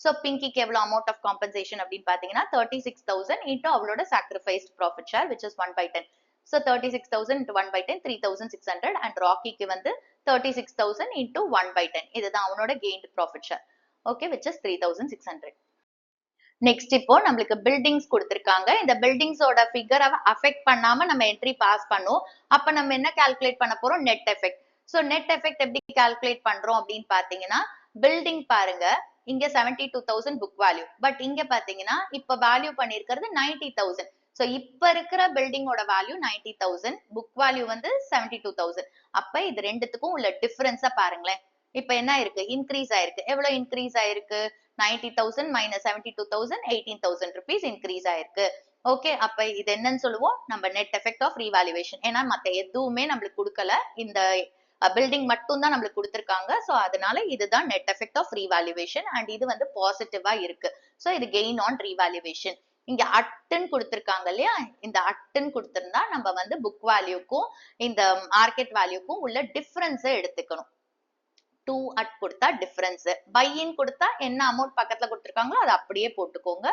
ஸோ பிங்கிக்கு எவ்வளவு அமௌண்ட் ஆஃப் காம்பன்சேஷன் அப்படின்னு பாத்தீங்கன்னா 36,000 இன்டூ அவளோட sacrificed profit share which is 1/10. So 36,000 into 1/10 3,600 and ராக்கிக்கு வந்து 36,000 into 1/10. இதுதான் அவனோட gained profit share. Okay, which is 3,600. Next இப்போ நம்மளுக்கு பில்டிங்ஸ் கொடுத்திருக்காங்க. இந்த பில்டிங்ஸோட ஃபிகரை அஃபெக்ட் பண்ணாம நம்ம என்ட்ரி பாஸ் பண்ணும். அப்ப நம்ம என்ன கால்குலேட் பண்ண போறோம், net effect. So net effect எப்படி கால்குலேட் பண்றோம் அப்படின்னு பாத்தீங்கன்னா, பில்டிங் பாருங்க இங்க 72,000 புக் வேல்யூ, பட் இங்க பாத்தீங்கன்னா இப்ப வேல்யூ பண்ணிருக்கிறது 90,000. சோ இப்ப இருக்கிற பில்டிங்கோட வேல்யூ 90,000, புக் வேல்யூ வந்து 72,000. அப்ப இது ரெண்டுத்துக்கும் உள்ள டிஃபரன்ஸ பாருங்களேன். இப்ப என்ன ஆயிருக்கு? இன்க்ரீஸ் ஆயிருக்கு. எவ்வளவு இன்க்ரீஸ் ஆயிருக்கு? 90,000 மைனஸ் 72,000, 18,000 rupees இன்க்ரீஸ் ஆயிருக்கு. ஓகே, அப்ப இது என்னன்னு சொல்லுவோம்? நம்ம நெட் எஃபெக்ட் ஆஃப் ரீவாலுவேஷன். ஏன்னா மத்த எதுவுமே நம்மளுக்கு கொடுக்கல. இந்த பில்டிங் மட்டும் தான் நம்மளுக்கு கொடுத்திருக்காங்க. சோ அதனால இதுதான் net effect of revaluation and இது வந்து பாசிட்டிவா இருக்கு. சோ இது கெயின் ஆன் ரீவாலுவேஷன். இங்க அட்டுன்னு கொடுத்திருக்காங்க இல்லையா? இந்த அட்டுன்னு கொடுத்திருந்தா நம்ம வந்து புக் வேல்யூக்கும் இந்த மார்க்கெட் வேல்யூக்கும் உள்ள டிஃபரன்ஸை எடுத்துக்கணும். 2 at கொடுத்தா டிஃபரன்ஸ், பை இன் கொடுத்தா என்ன அமௌண்ட் பக்கத்துல கொடுத்திருக்காங்களோ அதை அப்படியே போட்டுக்கோங்க.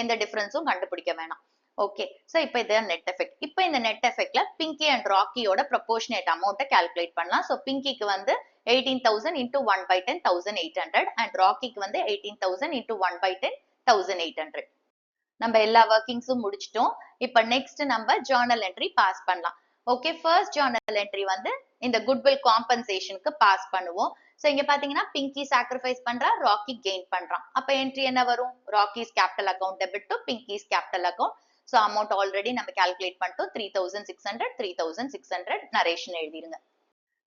எந்த டிஃபரன்ஸும் கண்டுபிடிக்க வேணாம். ஓகே, சோ இப்போ இதுதான் நெட் எஃபெக்ட். இப்போ இந்த நெட் எஃபெக்ட்ல பிங்கி அண்ட் ராக்கியோட ப்ரொபோர்ஷனேட் அமௌண்ட்டை கால்குலேட் பண்ணலாம். சோ பிங்கிக்கு வந்து 18,000 into 1/10 1,800 அண்ட் ராக்கிக்கு வந்து 18,000 into 1/10 1,800. நம்ம எல்லா ஒர்க்கிங்ஸும் முடிச்சிட்டோம். இப்போ நெக்ஸ்ட் நம்ம ஜர்னல் என்ட்ரி பாஸ் பண்ணலாம். ஓகே, ஃபர்ஸ்ட் ஜர்னல் என்ட்ரி வந்து இந்த குட்வில் காம்பன்சேஷனுக்கு பாஸ் பண்ணுவோம். சோ இங்க பாத்தீங்கன்னா பிங்கி சாக்ரிஃபைஸ் பண்றா, ராக்கி கெயின் பண்றான். அப்ப என்ட்ரி என்ன வரும்? Rocky's capital account debit to Pinky's capital account. So amount already நம்ம கால்குலேட் பண்ணிட்டோம். 3,600 3,600 நரேஷன் எழுதிருங்க.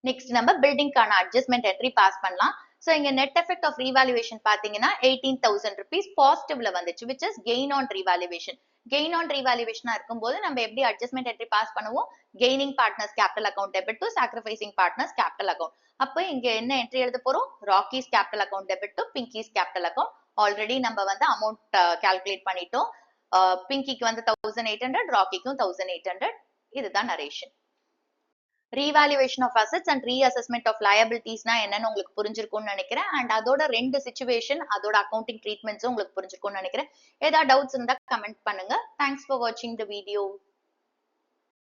நெக்ஸ்ட் நம்ம பில்டிங்கான அட்ஜஸ்ட்மெண்ட் என்ட்ரி பாஸ் பண்ணலாம். சோ இங்க நெட் எஃபெக்ட் ஆஃப் ரீவாலுவேஷன் பாத்தீங்கன்னா 18,000 rupees பாசிட்டிவ்ல வந்துச்சு, which is gain on revaluation. Gain on ரீவாலுவேஷனா இருக்கும்போது நம்ம எப்படி அட்ஜஸ்ட்மெண்ட் என்ட்ரி பாஸ் பண்ணுவோம்? Gaining partners capital account debit to sacrificing partners capital account. அப்ப இங்க என்ன என்ட்ரி எழுத போறோம்? Rocky's capital account debit to Pinky's capital account. Already நம்ம வந்து அமௌண்ட் கால்குலேட் பண்ணிட்டோம். பிங்கிக்கு வந்து 1,800, ராக்கிக்கும் 1,800. இதுதான் narration. Revaluation of assets and reassessment of லயபிலிட்டிஸ்னா என்னன்னு உங்களுக்கு புரிஞ்சிருக்கும்னு நினைக்கிறேன். அண்ட் அதோட ரெண்டு சிச்சுவேஷன், அதோட அக்கௌண்டிங் ட்ரீட்மெண்ட்ஸும் உங்களுக்கு புரிஞ்சிருக்கும்னு நினைக்கிறேன். ஏதாவது டவுட்ஸ் இருந்தா கமெண்ட் பண்ணுங்க. தேங்க்ஸ் ஃபார் வாட்சிங் த வீடியோ.